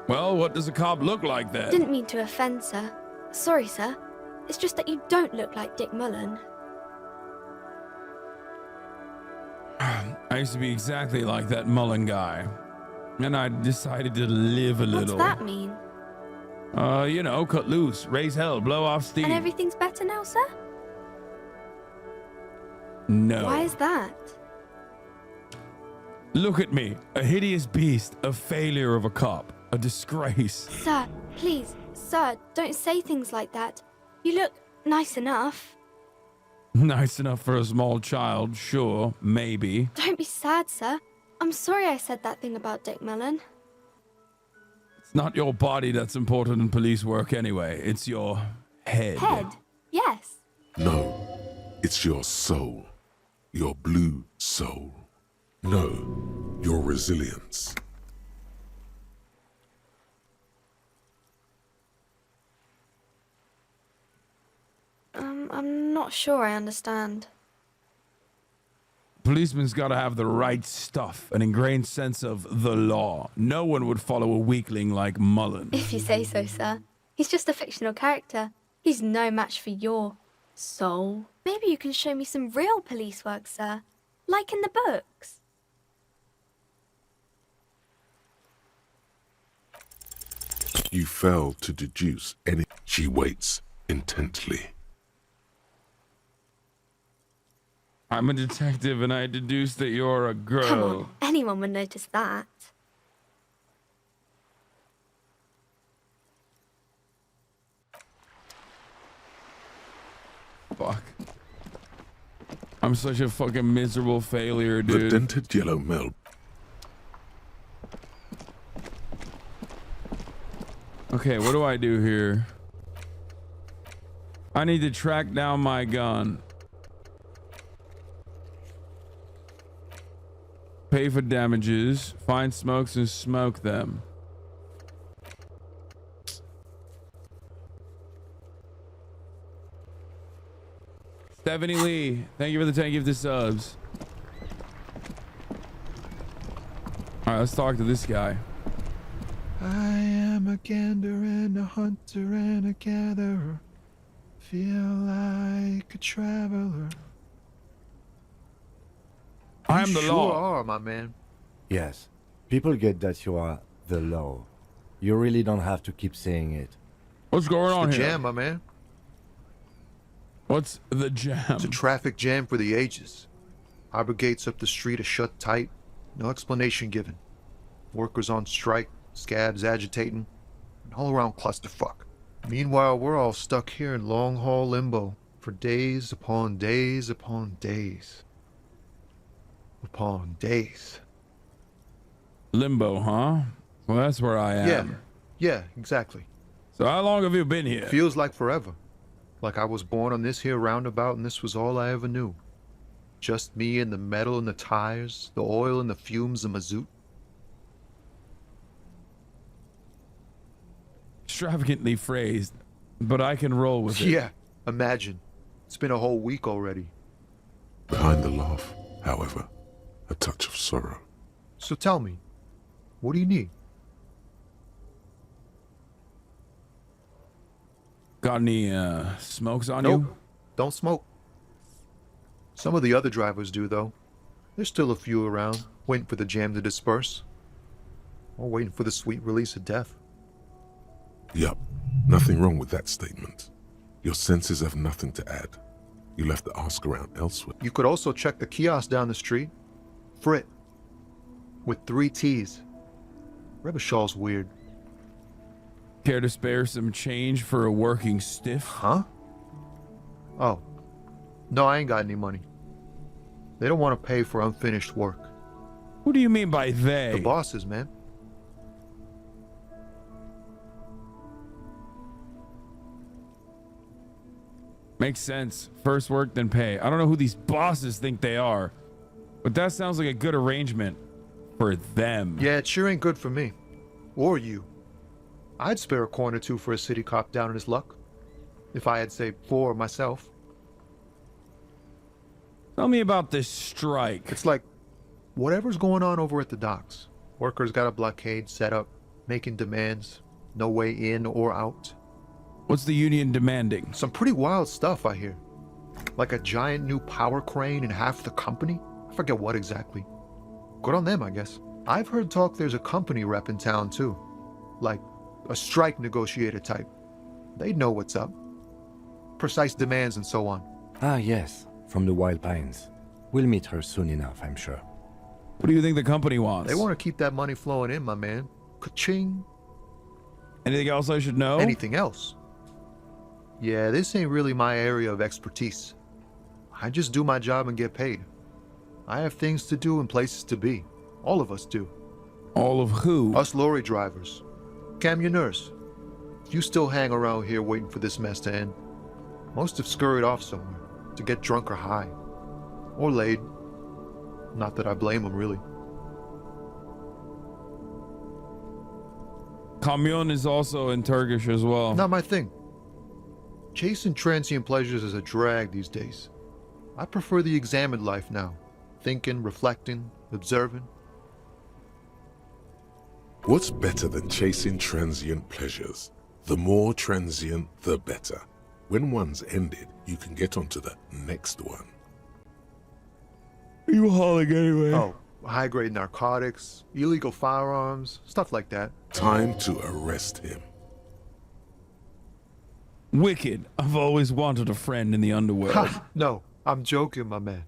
Well, what does a cop look like then? Didn't mean to offend, sir. Sorry, sir. It's just that you don't look like Dick Mullen. I used to be exactly like that Mullen guy. And I decided to live a little. What's that mean? You know, cut loose, raise hell, blow off steam. And everything's better now, sir? No. Why is that? Look at me, a hideous beast, a failure of a cop, a disgrace. Sir, please, sir, don't say things like that. You look nice enough. Nice enough for a small child, sure, maybe. Don't be sad, sir. I'm sorry I said that thing about Dick Mullen. It's not your body that's important in police work anyway, it's your head. Head? Yes. No, it's your soul. Your blue soul. No, your resilience. I'm not sure I understand. Policeman's gotta have the right stuff, an ingrained sense of the law. No one would follow a weakling like Mullen. If you say so, sir. He's just a fictional character. He's no match for your soul. Maybe you can show me some real police work, sir. Like in the books. You fail to deduce any. She waits intently. I'm a detective and I deduced that you're a girl. Come on, anyone would notice that. Fuck. I'm such a fucking miserable failure, dude. The dented yellow mail. Okay, what do I do here? I need to track down my gun. Pay for damages. Find smokes and smoke them. Stephanie Lee, thank you for the 10 gifted subs. Alright, let's talk to this guy. I am a gander and a hunter and a gatherer. Feel like a traveler. I am the sure law. are, my man. Yes, people get that you are the law. You really don't have to keep saying it. What's going on The here? jam, my man. What's the jam? It's a traffic jam for the ages. Harbor gates up the street are shut tight. No explanation given. Workers on strike, scabs agitating, an all-around clusterfuck. Meanwhile, we're all stuck here in long-haul limbo for days upon days upon days. Upon days. Limbo, huh? Well, that's where I am. Yeah, exactly. So how long have you been here? Feels like forever. Like I was born on this here roundabout and this was all I ever knew. Just me and the metal and the tires, the oil and the fumes of mazout. Extravagantly phrased, but I can roll with it. Yeah, imagine. It's been a whole week already. Behind the laugh, however, a touch of sorrow. So tell me, what do you need? Got any smokes on Nope, you? don't smoke. Some of the other drivers do, though. There's still a few around, waiting for the jam to disperse. Or waiting for the sweet release of death. Yup, nothing wrong with that statement. Your senses have nothing to add. You'll have to ask around elsewhere. You could also check the kiosk down the street. Frit. With 3 T's. Rebishaw's weird. Care to spare some change for a working stiff? Huh? Oh. No, I ain't got any money. They don't want to pay for unfinished work. What do you mean by they? The bosses, man. Makes sense. First work, then pay. I don't know who these bosses think they are, but that sounds like a good arrangement for them. Yeah, it sure ain't good for me. Or you. I'd spare a coin or two for a city cop down in his luck. If I had, say, 4 myself. Tell me about this strike. It's like, whatever's going on over at the docks. Workers got a blockade set up, making demands. No way in or out. What's the union demanding? Some pretty wild stuff, I hear. Like a giant new power crane in half the company? I forget what exactly. Good on them, I guess. I've heard talk there's a company rep in town, too. Like, a strike negotiator type. They'd know what's up. Precise demands and so on. Ah, yes, from the Wild Pines. We'll meet her soon enough, I'm sure. What do you think the company wants? They want to keep that money flowing in, my man. Ka-ching. Anything else I should know? Anything else? Yeah, this ain't really my area of expertise. I just do my job and get paid. I have things to do and places to be. All of us do. All of who? Us lorry drivers. Camionneurs. You still hang around here waiting for this mess to end. Most have scurried off somewhere to get drunk or high. Or laid. Not that I blame them, really. Kamyon is also in Turkish as well. Not my thing. Chasing transient pleasures is a drag these days. I prefer the examined life now. Thinking, reflecting, observing. What's better than chasing transient pleasures? The more transient, the better. When one's ended, you can get onto the next one. You hauling anyway? Oh, high-grade narcotics, illegal firearms, stuff like that. Time to arrest him. Wicked. I've always wanted a friend in the underworld. Ha! No, I'm joking, my man.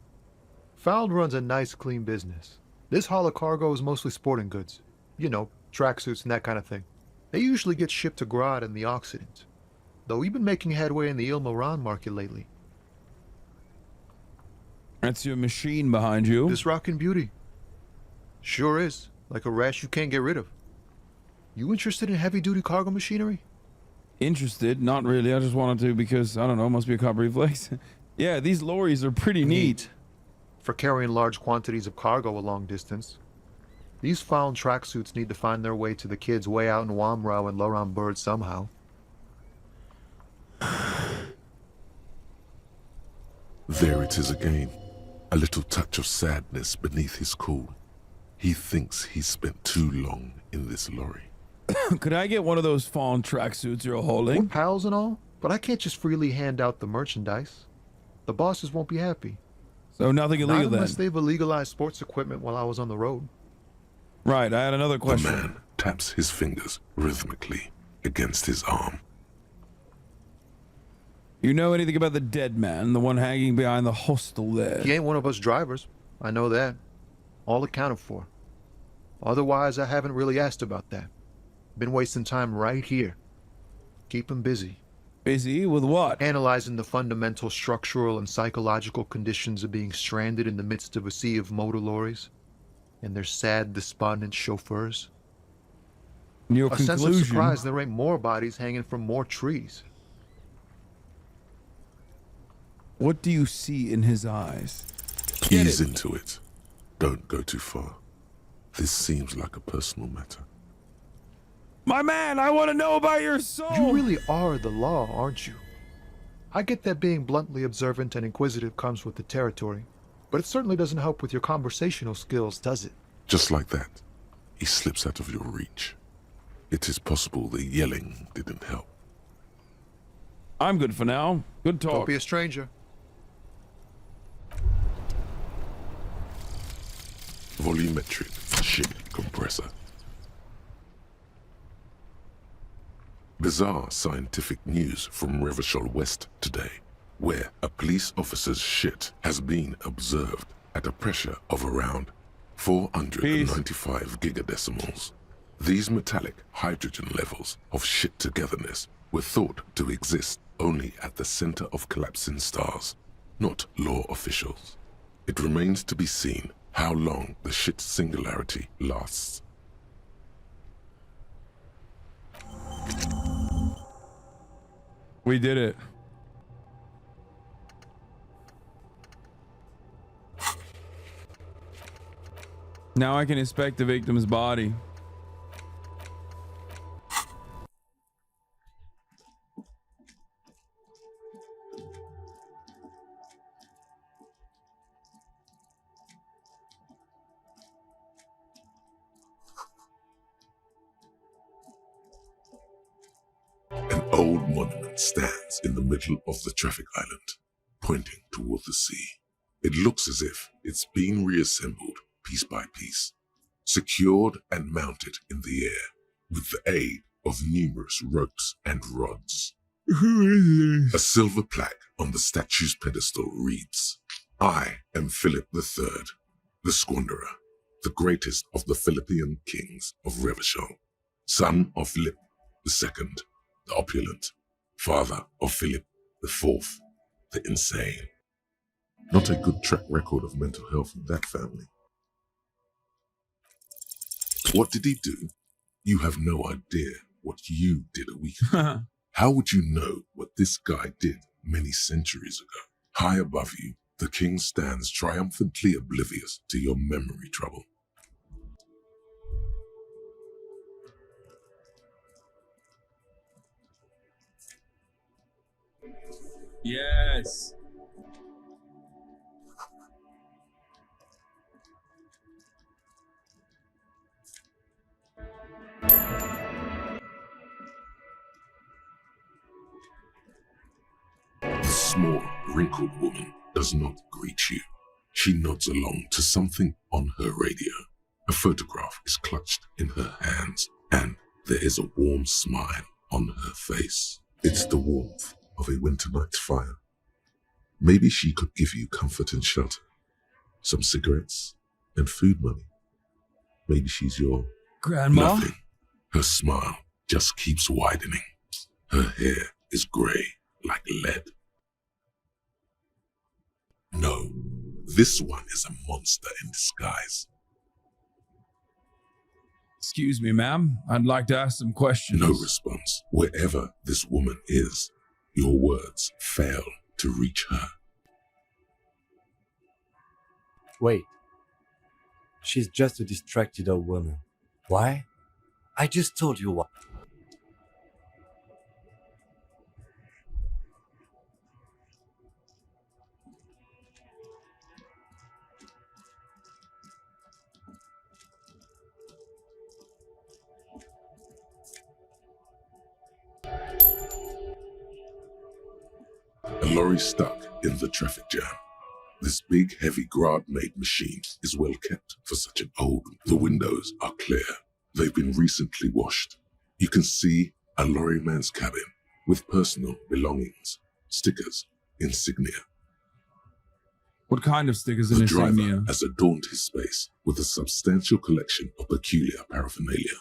Found runs a nice, clean business. This haul of cargo is mostly sporting goods. You know, tracksuits and that kind of thing. They usually get shipped to Grodd and the Occident. Though we've been making headway in the Il Moran market lately. That's your machine behind you. This rockin' beauty. Sure is. Like a rash you can't get rid of. You interested in heavy-duty cargo machinery? Interested? Not really. I just wanted to because, I don't know, must be a cop reflex. Yeah, these lorries are pretty neat. For carrying large quantities of cargo a long distance. These found tracksuits need to find their way to the kids way out in Wamrau and Loran Bird somehow. There it is again. A little touch of sadness beneath his cool. He thinks he's spent too long in this lorry. Could I get one of those fawn tracksuits you're We're holding? pals and all, but I can't just freely hand out the merchandise. The bosses won't be happy. So nothing Not illegal unless then? they've illegalized sports equipment while I was on the road. Right, I had another The question. man taps his fingers rhythmically against his arm. You know anything about the dead man, the one hanging behind the hostel there? He ain't one of us drivers. I know that. All accounted for. Otherwise, I haven't really asked about that. Been wasting time right here. Keep him busy. Busy with what? Analyzing the fundamental structural and psychological conditions of being stranded in the midst of a sea of motor lorries and their sad, despondent chauffeurs. Your A sense of conclusion? surprise there ain't more bodies hanging from more trees. What do you see in his eyes? Ease into it. Don't go too far. This seems like a personal matter. My man, I want to know about your soul. You really are the law, aren't you? I get that being bluntly observant and inquisitive comes with the territory, but it certainly doesn't help with your conversational skills, does it? Just like that, he slips out of your reach. It is possible the yelling didn't help. I'm good for now. Good talk. Don't be a stranger. Volumetric ship compressor. Bizarre scientific news from Revachol West today, where a police officer's shit has been observed at a pressure of around 495 gigadecimals. These metallic hydrogen levels of shit togetherness were thought to exist only at the center of collapsing stars, not law officials. It remains to be seen how long the shit singularity lasts. We did it. Now I can inspect the victim's body. An old monument stands in the middle of the traffic island, pointing toward the sea. It looks as if it's been reassembled piece by piece, secured and mounted in the air with the aid of numerous ropes and rods. Who is A silver plaque on the statue's pedestal reads, "I am Philip III, the Squanderer, the greatest of the Philippian kings of Revachol, son of Philip II, the opulent, father of Philip IV, the insane." Not a good track record of mental health in that family. What did he do? You have no idea what you did a week ago. How would you know what this guy did many centuries ago? High above you, the king stands triumphantly oblivious to your memory trouble. Yes. The small, wrinkled woman does not greet you. She nods along to something on her radio. A photograph is clutched in her hands, and there is a warm smile on her face. It's the warmth of a winter night's fire. Maybe she could give you comfort and shelter, some cigarettes and food money. Maybe she's your Grandma? nothing. Her smile just keeps widening. Her hair is grey like lead. No, this one is a monster in disguise. Excuse me, ma'am. I'd like to ask some questions. No response. Wherever this woman is, your words fail to reach her. Wait. She's just a distracted old woman. Why? I just told you why. A lorry stuck in the traffic jam. This big, heavy Grad-made machine is well kept for such an old. The windows are clear. They've been recently washed. You can see a lorryman's cabin with personal belongings, stickers, insignia. What kind of stickers and The insignia? driver has adorned his space with a substantial collection of peculiar paraphernalia.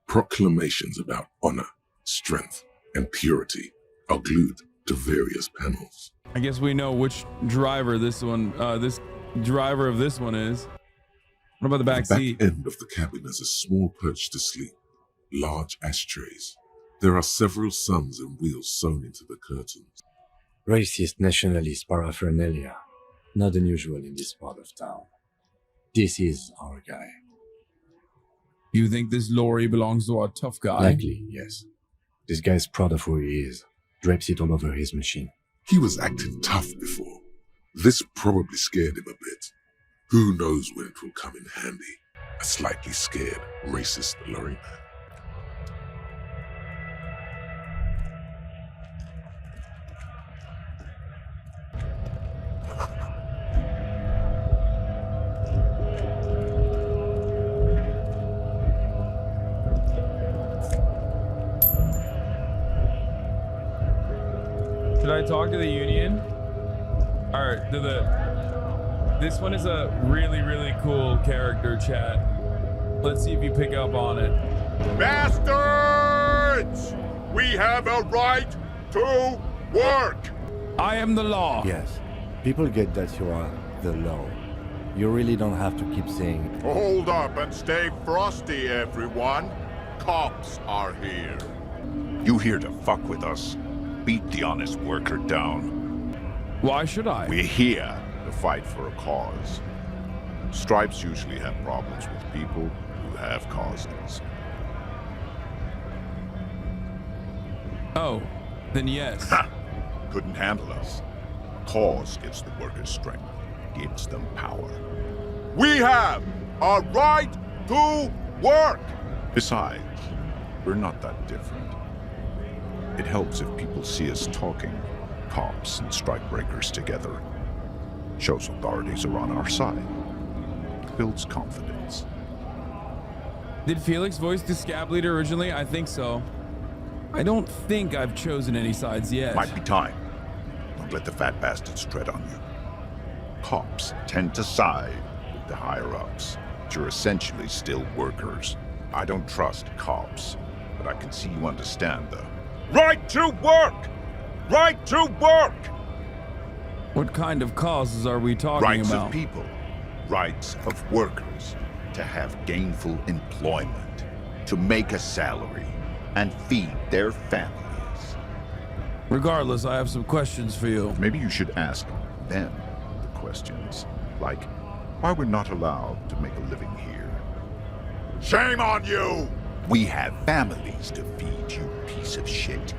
Proclamations about honor, strength, and purity are glued to various panels. I guess we know which driver this driver of this one is. What about the back seat? The back end of the cabin has a small perch to sleep, large ashtrays. There are several suns and wheels sewn into the curtains. Racist nationalist paraphernalia. Not unusual in this part of town. This is our guy. You think this lorry belongs to our tough guy? Likely, yes. This guy's proud of who he is. Drapes it all over his machine. He was acting tough before. This probably scared him a bit. Who knows when it will come in handy? A slightly scared, racist lorryman. Should I talk to the union? All right, this one is a really, really cool character, chat. Let's see if you pick up on it. Bastards! We have a right to work! I am the law. Yes. People get that you are the law. You really don't have to keep saying, Hold up and stay frosty, everyone. Cops are here. You here to fuck with us? Beat the honest worker down. Why should I? We're here to fight for a cause. Stripes usually have problems with people who have causes. Oh, then yes. Ha! Couldn't handle us. Cause gives the workers strength, gives them power. We have a right to work! Besides, we're not that different. It helps if people see us talking, cops and strikebreakers together. Shows authorities are on our side. Builds confidence. Did Felix voice the scab leader originally? I think so. I don't think I've chosen any sides yet. Might be time. Don't let the fat bastards tread on you. Cops tend to side with the higher-ups, but you're essentially still workers. I don't trust cops, but I can see you understand the right to work! Right to work! What kind of causes are we talking Rights about? of people. Rights of workers. To have gainful employment. To make a salary. And feed their families. Regardless, I have some questions for you. Maybe you should ask them the questions. Like, why we're not allowed to make a living here. Shame on you! We have families to feed, you piece of shit.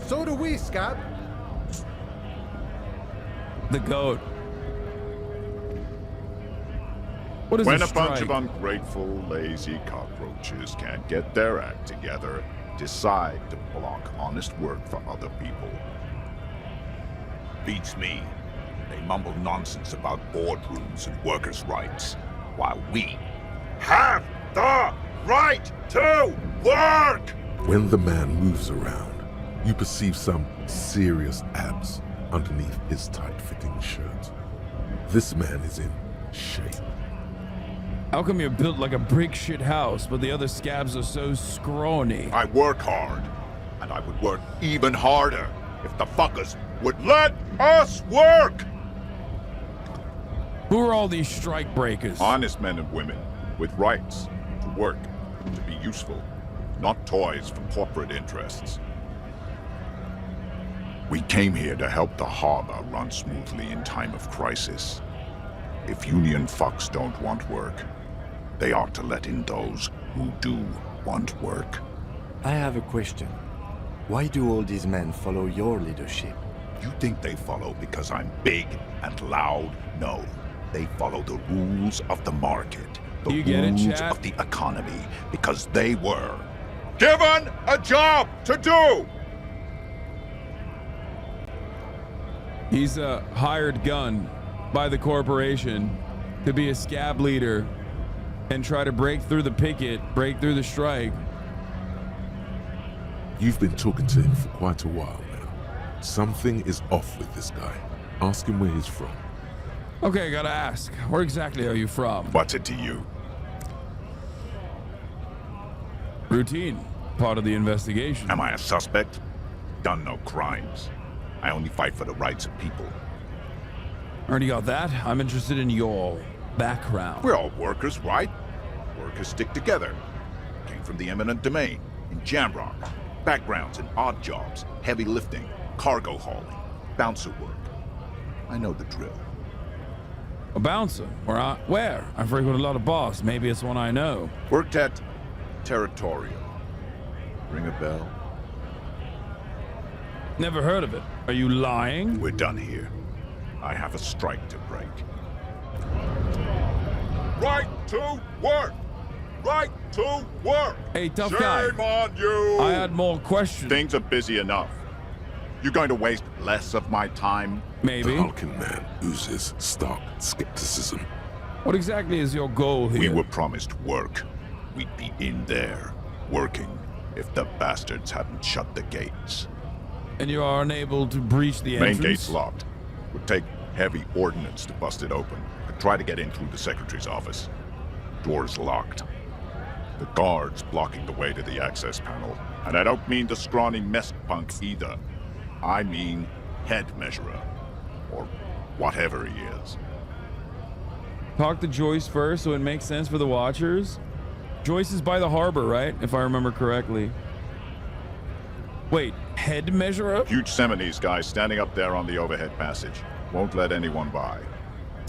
So do we, Scab. The goat. What is When a a bunch strike? of ungrateful, lazy cockroaches can't get their act together, decide to block honest work for other people. Beats me. They mumble nonsense about boardrooms and workers' rights, while we have the right to work! When the man moves around, you perceive some serious abs underneath his tight-fitting shirt. This man is in shape. How come you're built like a brick shit house, but the other scabs are so scrawny? I work hard, and I would work even harder if the fuckers would let us work! Who are all these strike breakers? Honest men and women with rights to work, to be useful, not toys for corporate interests. We came here to help the harbor run smoothly in time of crisis. If union fucks don't want work, they ought to let in those who do want work. I have a question. Why do all these men follow your leadership? You think they follow because I'm big and loud? No. They follow the rules of the market, the You get it, rules Chad? of the economy, because they were given a job to do! He's a hired gun by the corporation to be a scab leader and try to break through the picket, break through the strike. You've been talking to him for quite a while now. Something is off with this guy. Ask him where he's from. Okay, I gotta ask, where exactly are you from? What's it to you? Routine, part of the investigation. Am I a suspect? Done no crimes. I only fight for the rights of people. Already got that. I'm interested in your background. We're all workers, right? Workers stick together. Came from the eminent domain, in Jamrock. Backgrounds in odd jobs, heavy lifting, cargo hauling, bouncer work. I know the drill. A bouncer? Where? I frequent a lot of bars. Maybe it's one I know. Worked at Territorial. Ring a bell? Never heard of it. Are you lying? We're done here. I have a strike to break. Right to work! Right to work! Hey, tough guy. Shame on you! I had more questions. Things are busy enough. You going to waste less of my time? Maybe. The hulking man oozes stark skepticism. What exactly is your goal here? We were promised work. We'd be in there, working, if the bastards hadn't shut the gates. And you are unable to breach the entrance? Main gate's locked. Would take heavy ordnance to bust it open. Could try to get in through the secretary's office. Door's locked. The guard's blocking the way to the access panel. And I don't mean the scrawny mess punk either. I mean head measurer. Or whatever he is. Talk to Joyce first so it makes sense for the watchers. Joyce is by the harbor, right? If I remember correctly. Wait, head measurer? Huge Seminese guy standing up there on the overhead passage. Won't let anyone by.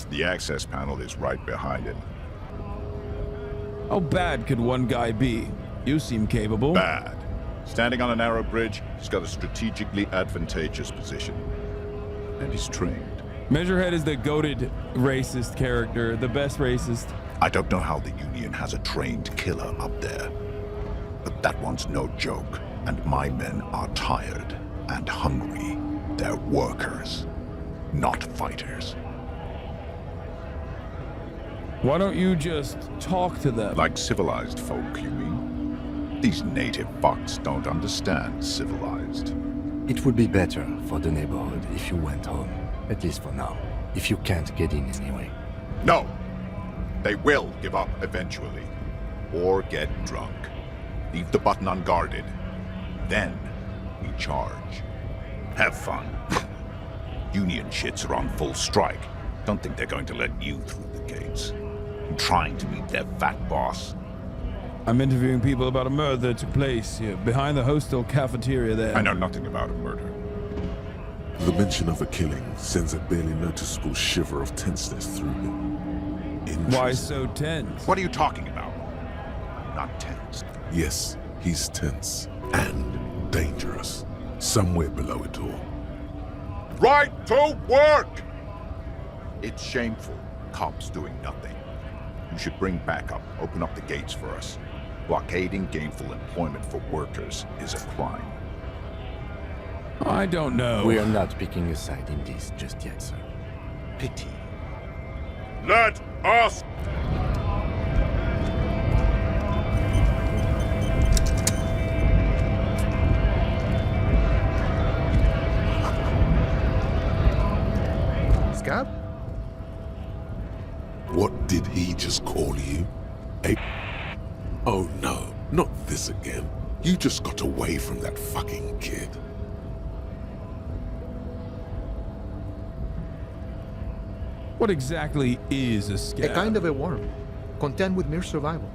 The access panel is right behind him. How bad could one guy be? You seem capable. Bad. Standing on a narrow bridge, he's got a strategically advantageous position. And he's trained. Measurehead is the goated racist character, the best racist. I don't know how the Union has a trained killer up there. But that one's no joke. And my men are tired and hungry. They're workers, not fighters. Why don't you just talk to them? Like civilized folk, you mean? These native fucks don't understand civilized. It would be better for the neighborhood if you went home, at least for now, if you can't get in anyway. No! They will give up eventually. Or get drunk. Leave the button unguarded. Then we charge. Have fun. Union shits are on full strike. Don't think they're going to let you through the gates. I'm trying to meet their fat boss. I'm interviewing people about a murder that took place here, behind the hostel cafeteria there. I know nothing about a murder. The mention of a killing sends a barely noticeable shiver of tenseness through him. Why so tense? What are you talking about? I'm not tense. Yes, he's tense and dangerous. Somewhere below it all. Right to work! It's shameful. Cops doing nothing. You should bring backup. Open up the gates for us. Blockading gainful employment for workers is a crime. I don't know. We are not picking a side in this just yet, sir. Pity. Let us... Scab? What did he just call you? Oh no, not this again. You just got away from that fucking kid. What exactly is a scab? A kind of a worm, content with mere survival.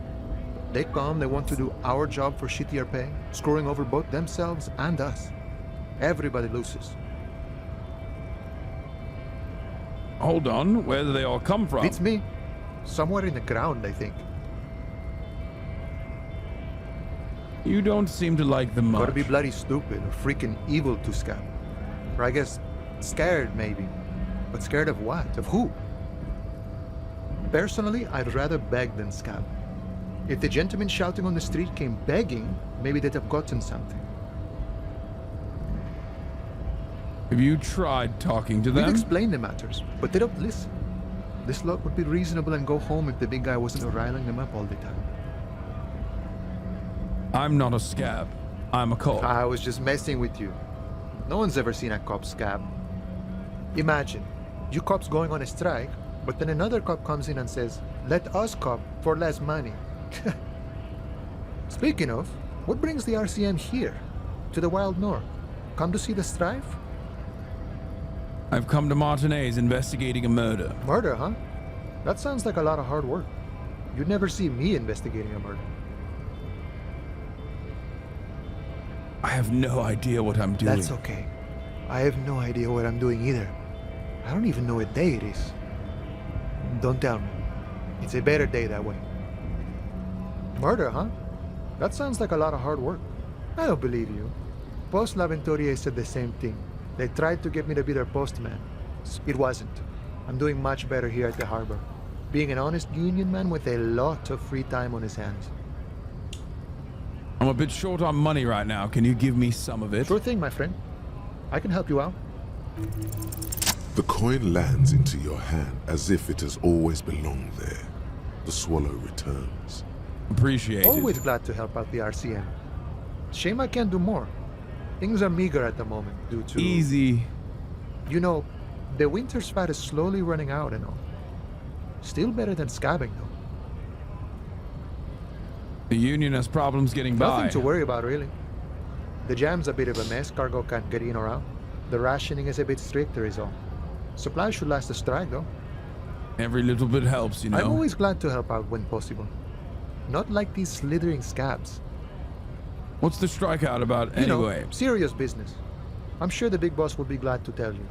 They come, they want to do our job for shittier pay, screwing over both themselves and us. Everybody loses. Hold on, where do they all come from? Beats me. Somewhere in the ground, I think. You don't seem to like them much. Gotta be bloody stupid or freaking evil to scab. Or I guess scared, maybe. But scared of what? Of who? Personally, I'd rather beg than scab. If the gentleman shouting on the street came begging, maybe they'd have gotten something. Have you tried talking to them? We've explained the matters, but they don't listen. This lot would be reasonable and go home if the big guy wasn't riling them up all the time. I'm not a scab. I'm a cop. I was just messing with you. No one's ever seen a cop scab. Imagine, you cops going on a strike, but then another cop comes in and says, "Let us cop for less money." Speaking of, what brings the RCM here? To the wild north? Come to see the strife? I've come to Martinez investigating a murder. Murder, huh? That sounds like a lot of hard work. You'd never see me investigating a murder. I have no idea what I'm doing. That's okay. I have no idea what I'm doing either. I don't even know what day it is. Don't tell me. It's a better day that way. Murder, huh? That sounds like a lot of hard work. I don't believe you. Post L'Aventurier said the same thing. They tried to get me to be their postman. It wasn't. I'm doing much better here at the harbor. Being an honest union man with a lot of free time on his hands. I'm a bit short on money right now. Can you give me some of it? Sure thing, my friend. I can help you out. The coin lands into your hand as if it has always belonged there. The swallow returns. Appreciate it. Always glad to help out the RCM. Shame I can't do more. Things are meager at the moment due to... Easy. You know, the winter's fat is slowly running out and all. Still better than scabbing, though. The union has problems getting by. Nothing to worry about, really. The jam's a bit of a mess. Cargo can't get in or out. The rationing is a bit stricter is all. Supplies should last the strike, though. Every little bit helps, you know. I'm always glad to help out when possible. Not like these slithering scabs. What's the strikeout about anyway? You know, serious business. I'm sure the big boss will be glad to tell you.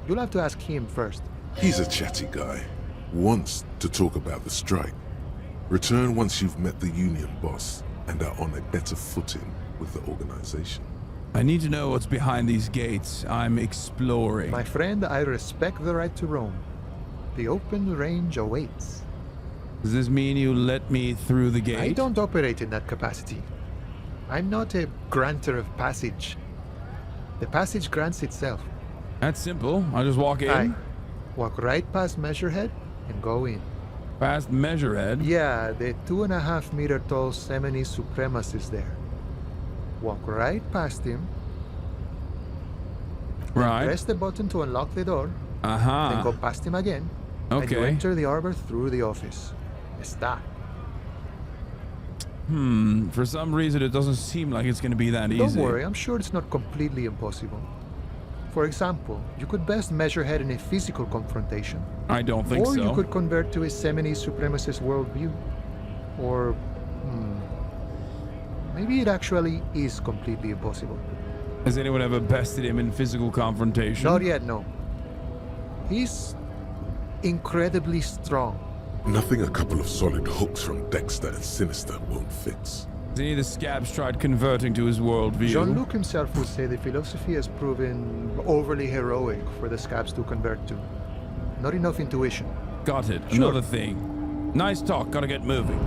You'll have to ask him first. He's a chatty guy. Wants to talk about the strike. Return once you've met the union boss and are on a better footing with the organization. I need to know what's behind these gates. I'm exploring. My friend, I respect the right to roam. The open range awaits. Does this mean you let me through the gate? I don't operate in that capacity. I'm not a granter of passage. The passage grants itself. That's simple. I just walk in. Aye. Walk right past Measurehead and go in. Past Measurehead? Yeah, the 2.5 meter tall Semini supremacist there. Walk right past him. Right. Press the button to unlock the door. Then go past him again. And you Okay. enter the arbor through the office. Está. For some reason, it doesn't seem like it's going to be that easy. Don't worry, I'm sure it's not completely impossible. For example, you could best Measurehead in a physical confrontation. I don't think or so. you could convert to a Semini supremacist worldview. Or... maybe it actually is completely impossible. Has anyone ever bested him in physical confrontation? Not yet, no. He's incredibly strong. Nothing a couple of solid hooks from Dexter and Sinister won't fix. Has any of the scabs tried converting to his worldview? Jean-Luc himself would say the philosophy has proven overly heroic for the scabs to convert to. Not enough intuition. Got it. Sure. Another thing. Nice talk. Gotta get moving.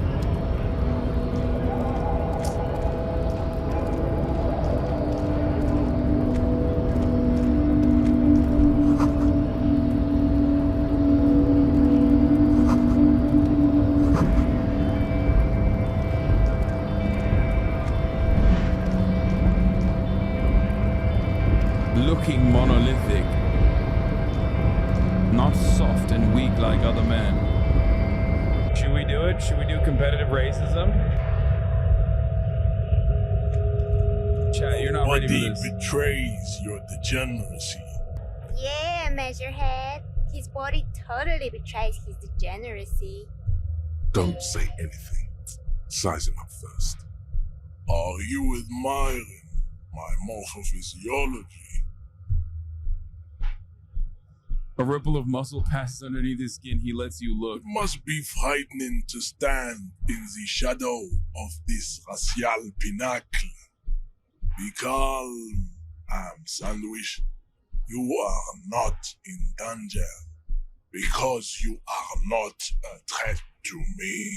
looking monolithic. Not soft and weak like other men. Should we do it? Should we do competitive racism? Chat, you're not ready for this. Betrays your degeneracy. Yeah, Measurehead. His body totally betrays his degeneracy. Don't say anything. Size him up first. Are you admiring my morphophysiology? A ripple of muscle passes underneath his skin. He lets you look. It must be frightening to stand in the shadow of this racial pinnacle. Be calm, Sandwich. You are not in danger because you are not a threat to me.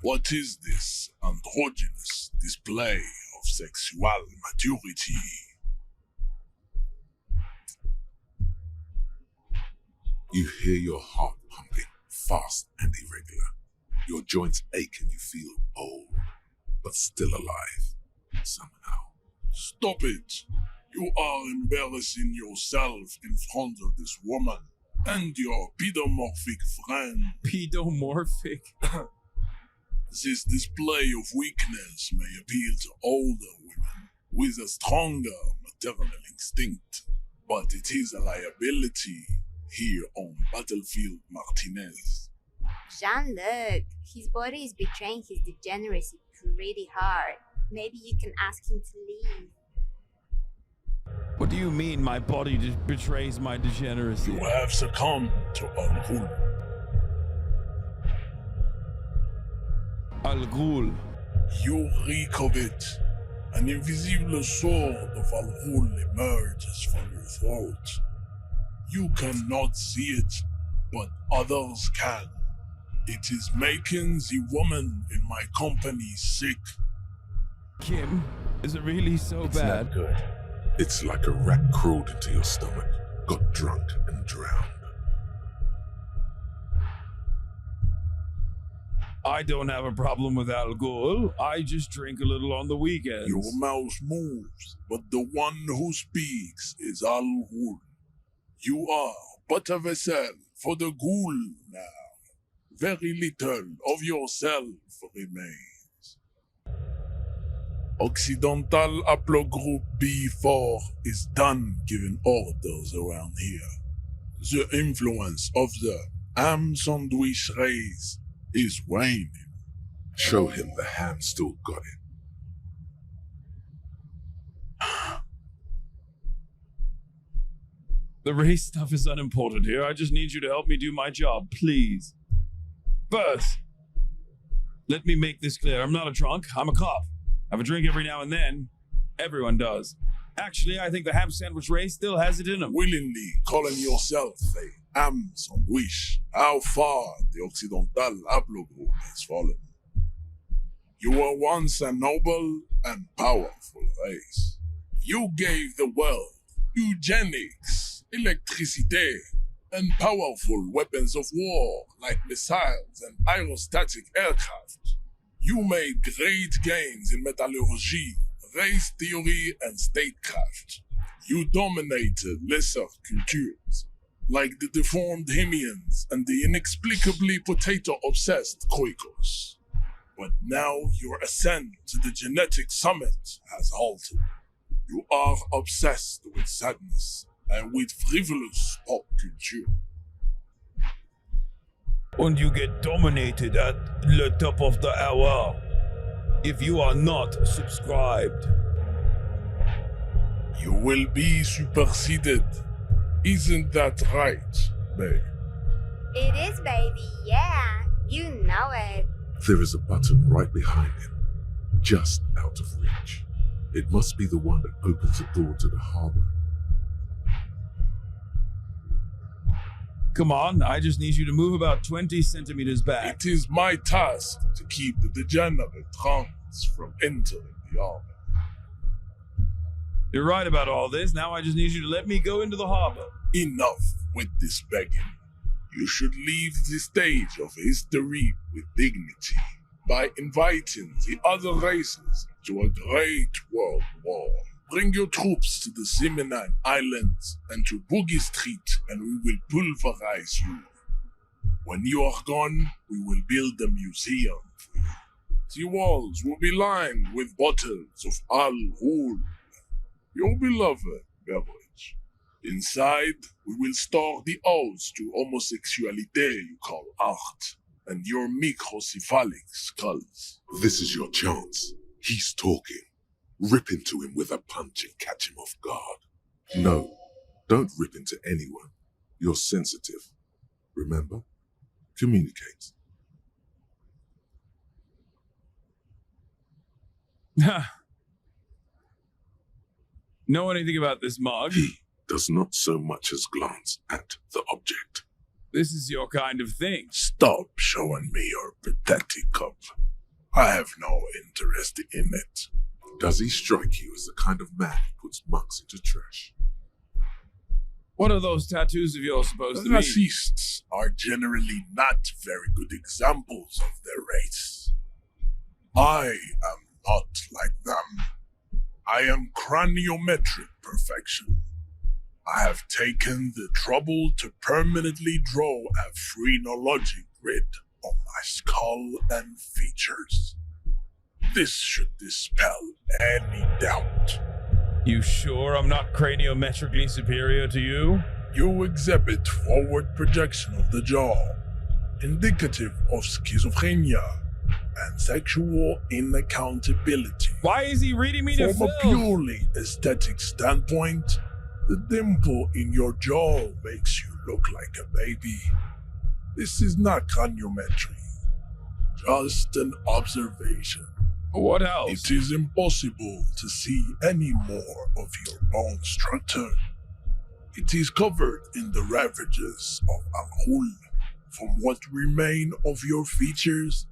What is this androgynous display of sexual maturity? You hear your heart pumping, fast and irregular. Your joints ache and you feel old, but still alive, somehow. Stop it! You are embarrassing yourself in front of this woman and your pedomorphic friend. Pedomorphic? This display of weakness may appeal to older women with a stronger maternal instinct, but it is a liability here on Battlefield Martinez. Jean-Luc, his body is betraying his degeneracy pretty hard. Maybe you can ask him to leave. What do you mean my body just betrays my degeneracy? You have succumbed to Al-Ghul. Al-Ghul. You reek of it. An invisible sword of Al-Ghul emerges from your throat. You cannot see it, but others can. It is making the woman in my company sick. Kim, is it really so bad? Not good. It's like a rat crawled into your stomach, got drunk and drowned. I don't have a problem with Al-Ghul. I just drink a little on the weekends. Your mouth moves, but the one who speaks is Al-Ghul. You are but a vessel for the Ghul now. Very little of yourself remains. Occidental Haplogroup B4 is done giving orders around here. The influence of the ham sandwich race is waning. Show him the ham still got it. The race stuff is unimportant here. I just need you to help me do my job, please. First, let me make this clear. I'm not a drunk. I'm a cop. I have a drink every now and then. Everyone does. Actually, I think the ham sandwich race still has it in them. Willingly calling yourself a ham sandwich, how far the Occidental Haplogroup has fallen. You were once a noble and powerful race. You gave the world eugenics, electricity, and powerful weapons of war like missiles and aerostatic aircraft. You made great gains in metallurgy, race theory, and statecraft. You dominated lesser cultures, like the deformed Hemians and the inexplicably potato-obsessed Khoikos. But now your ascent to the genetic summit has halted. You are obsessed with sadness and with frivolous pop culture. And you get dominated at the top of the hour if you are not subscribed. You will be superseded. Isn't that right, babe? It is, baby, yeah. You know it. There is a button right behind him, just out of reach. It must be the one that opens the door to the harbor. Come on, I just need you to move about 20 centimeters back. It is my task to keep the degenerate drunks from entering the army. You're right about all this. Now I just need you to let me go into the harbor. Enough with this begging. You should leave the stage of history with dignity by inviting the other races to a great world war. Bring your troops to the Simonine Islands and to Boogie Street, and we will pulverize you. When you are gone, we will build a museum for you. The walls will be lined with bottles of Al Ghul, your beloved beverage. Inside, we will store the odes to homosexuality you call art, and your microcephalic skulls. This is your chance. He's talking. Rip into him with a punch and catch him off guard. No, don't rip into anyone. You're sensitive. Remember? Communicate. Know anything about this mug? He does not so much as glance at the object. This is your kind of thing. Stop showing me your pathetic cup. I have no interest in it. Does he strike you as the kind of man who puts mugs into trash? What are those tattoos of yours supposed to mean? Racists are generally not very good examples of their race. I am not like them. I am craniometric perfection. I have taken the trouble to permanently draw a phrenologic grid on my skull and features. This should dispel any doubt. You sure I'm not craniometrically superior to you? You exhibit forward projection of the jaw, indicative of schizophrenia and sexual inaccountability. Why is he reading me to From a purely aesthetic standpoint, the dimple in your jaw makes you look like a baby. This is not craniometry, just an observation. What else? It is impossible to see any more of your bone structure. It is covered in the ravages of Al Ghul. From what remain of your features,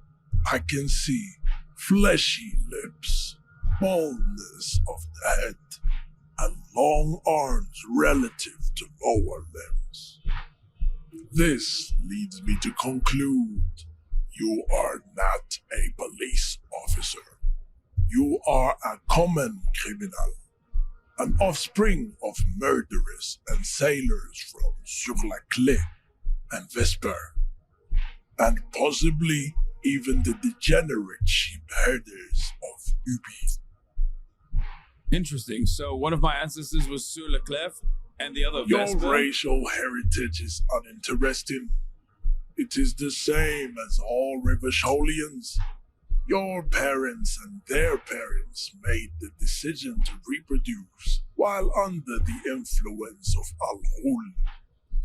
I can see fleshy lips, baldness of the head, and long arms relative to lower limbs. This leads me to conclude you are not a police officer. You are a common criminal, an offspring of murderers and sailors from Sur la Clé and Vesper, and possibly even the degenerate sheep herders of Ubi. Interesting. So one of my ancestors was Sur la Clef and the other Your Vesper? racial heritage is uninteresting. It is the same as all Rivasholians. Your parents and their parents made the decision to reproduce while under the influence of Al Ghul.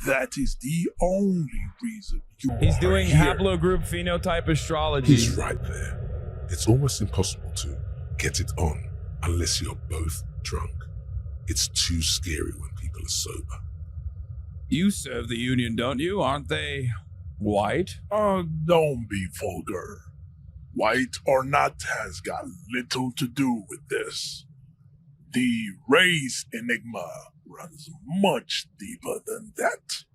That is the only reason you He's are doing here. haplogroup phenotype astrology. He's right there. It's almost impossible to get it on unless you're both drunk. It's too scary when people are sober. You serve the Union, don't you? Aren't they white? Don't be vulgar. White or not has got little to do with this. The race enigma runs much deeper than that.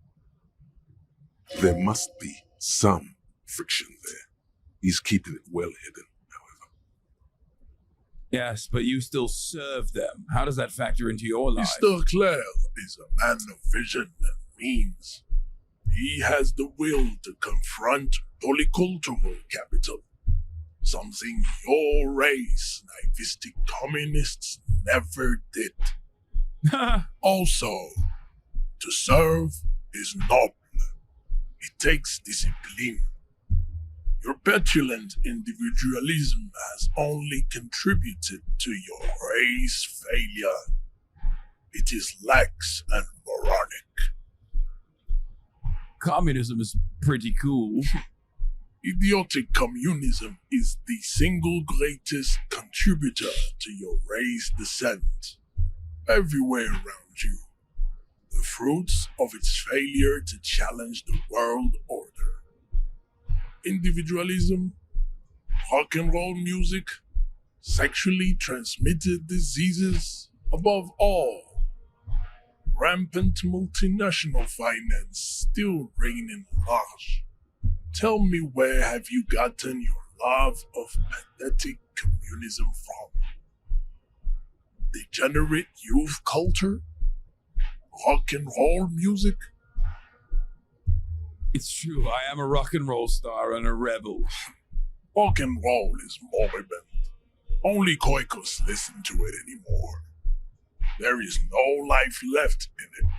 There must be some friction there. He's keeping it well hidden, however. Yes, but you still serve them. How does that factor into your life? Mr. Clare is a man of vision and means. He has the will to confront polycultural capital, something your race, naivistic communists, never did. Also, to serve is noble. It takes discipline. Your petulant individualism has only contributed to your race failure. It is lax and moronic. Communism is pretty cool. Idiotic communism is the single greatest contributor to your race descent. Everywhere around you, the fruits of its failure to challenge the world order. Individualism, rock and roll music, sexually transmitted diseases, above all, rampant multinational finance still reigning large. Tell me, where have you gotten your love of pathetic communism from? Degenerate youth culture? Rock and roll music? It's true, I am a rock and roll star and a rebel. Rock and roll is moribund. Only Koikos listen to it anymore. There is no life left in it.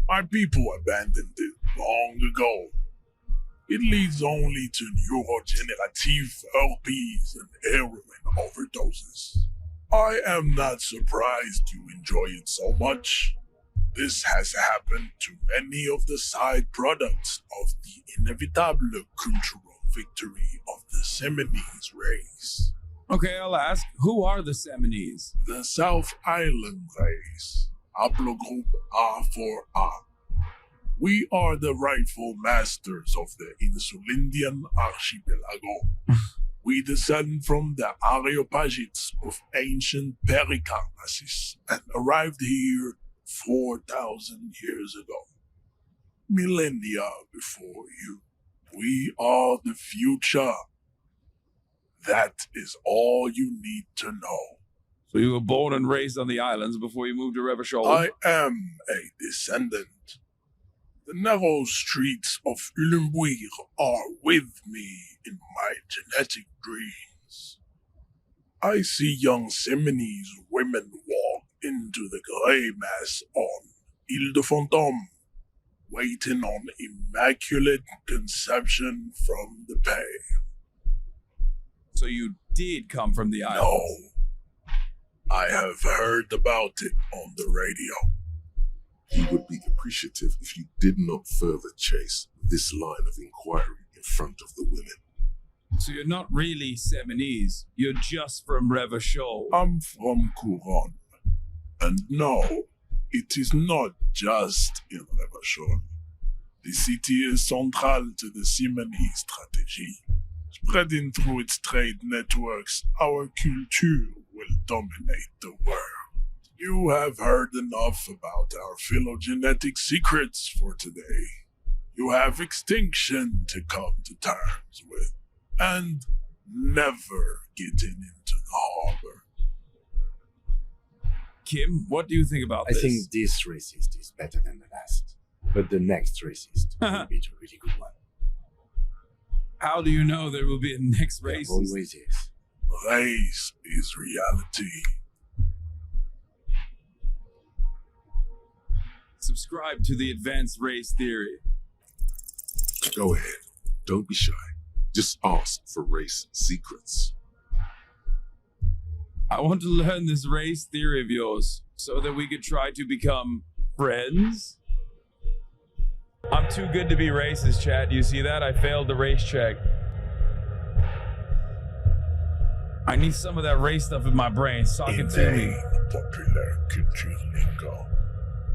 My people abandoned it long ago. It leads only to neurodegenerative herpes and heroin overdoses. I am not surprised you enjoy it so much. This has happened to many of the side products of the inevitable cultural victory of the Seminoles race. Okay, I'll ask, who are the Seminoles? The South Island race, haplogroup A4A. We are the rightful masters of the Insulindian archipelago. We descend from the Areopagites of ancient Pericarnassus and arrived here 4,000 years ago. Millennia before you. We are the future. That is all you need to know. So you were born and raised on the islands before you moved to Revachol? I am a descendant. The narrow streets of Ulimbuir are with me in my genetic dreams. I see young Seminoles women walk into the grey mass on Ile de Fantôme, waiting on immaculate conception from the pale. So you did come from the islands? No. I have heard about it on the radio. He would be appreciative if you did not further chase this line of inquiry in front of the women. So you're not really Seminoles, you're just from Revachol. I'm from Couronne. And no, it is not just in Revachol. The city is central to the Seminoles strategy. Spreading through its trade networks, our culture will dominate the world. You have heard enough about our phylogenetic secrets for today. You have extinction to come to terms with, and never getting into the harbor. Kim, what do you think about this? I think this racist is better than the last, but the next racist will be the really good one. How do you know there will be a next racist? There always is. Race is reality. Subscribe to the advanced race theory. Go ahead. Don't be shy. Just ask for race secrets. I want to learn this race theory of yours so that we could try to become friends. I'm too good to be racist, Chad. Do you see that? I failed the race check. I need some of that race stuff in my brain. Suck it to me. Popular culture lingo.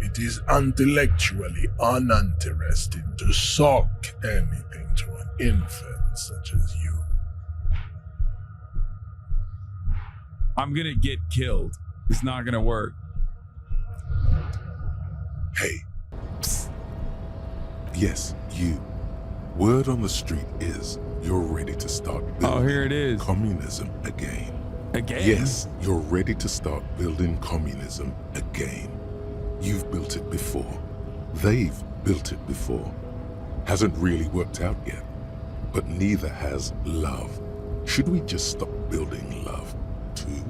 It is intellectually uninteresting to suck anything to an infant such as you. I'm gonna get killed. It's not gonna work. Hey. Psst. Yes, you. Word on the street is you're ready to start building here it is. Communism again. Again? Yes, you're ready to start building communism again. You've built it before. They've built it before. Hasn't really worked out yet. But neither has love. Should we just stop building love, too?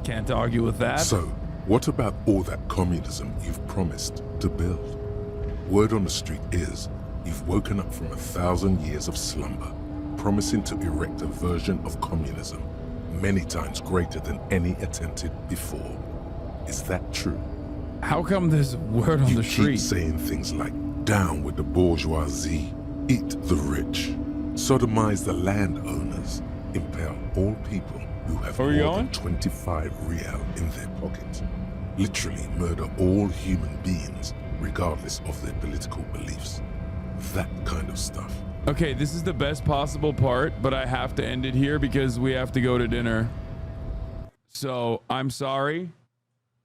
Can't argue with that. So, what about all that communism you've promised to build? Word on the street is you've woken up from 1,000 years of slumber, promising to erect a version of communism many times greater than any attempted before. Is that true? How come there's word on the street? You keep saying things like, down with the bourgeoisie, eat the rich, sodomize the landowners, impale all people who have more than 25 real in their pocket, literally murder all human beings regardless of their political beliefs. That kind of stuff. Okay, this is the best possible part, but I have to end it here because we have to go to dinner. So I'm sorry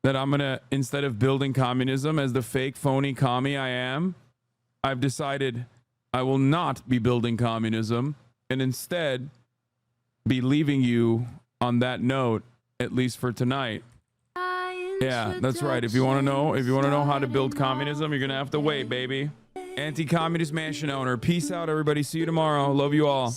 that I'm gonna, instead of building communism as the fake phony commie I am, I've decided I will not be building communism, and instead be leaving you on that note, at least for tonight. Yeah, that's right. If you want to know how to build communism, you're gonna have to wait, baby. Anti-communist mansion owner. Peace out, everybody. See you tomorrow. Love you all.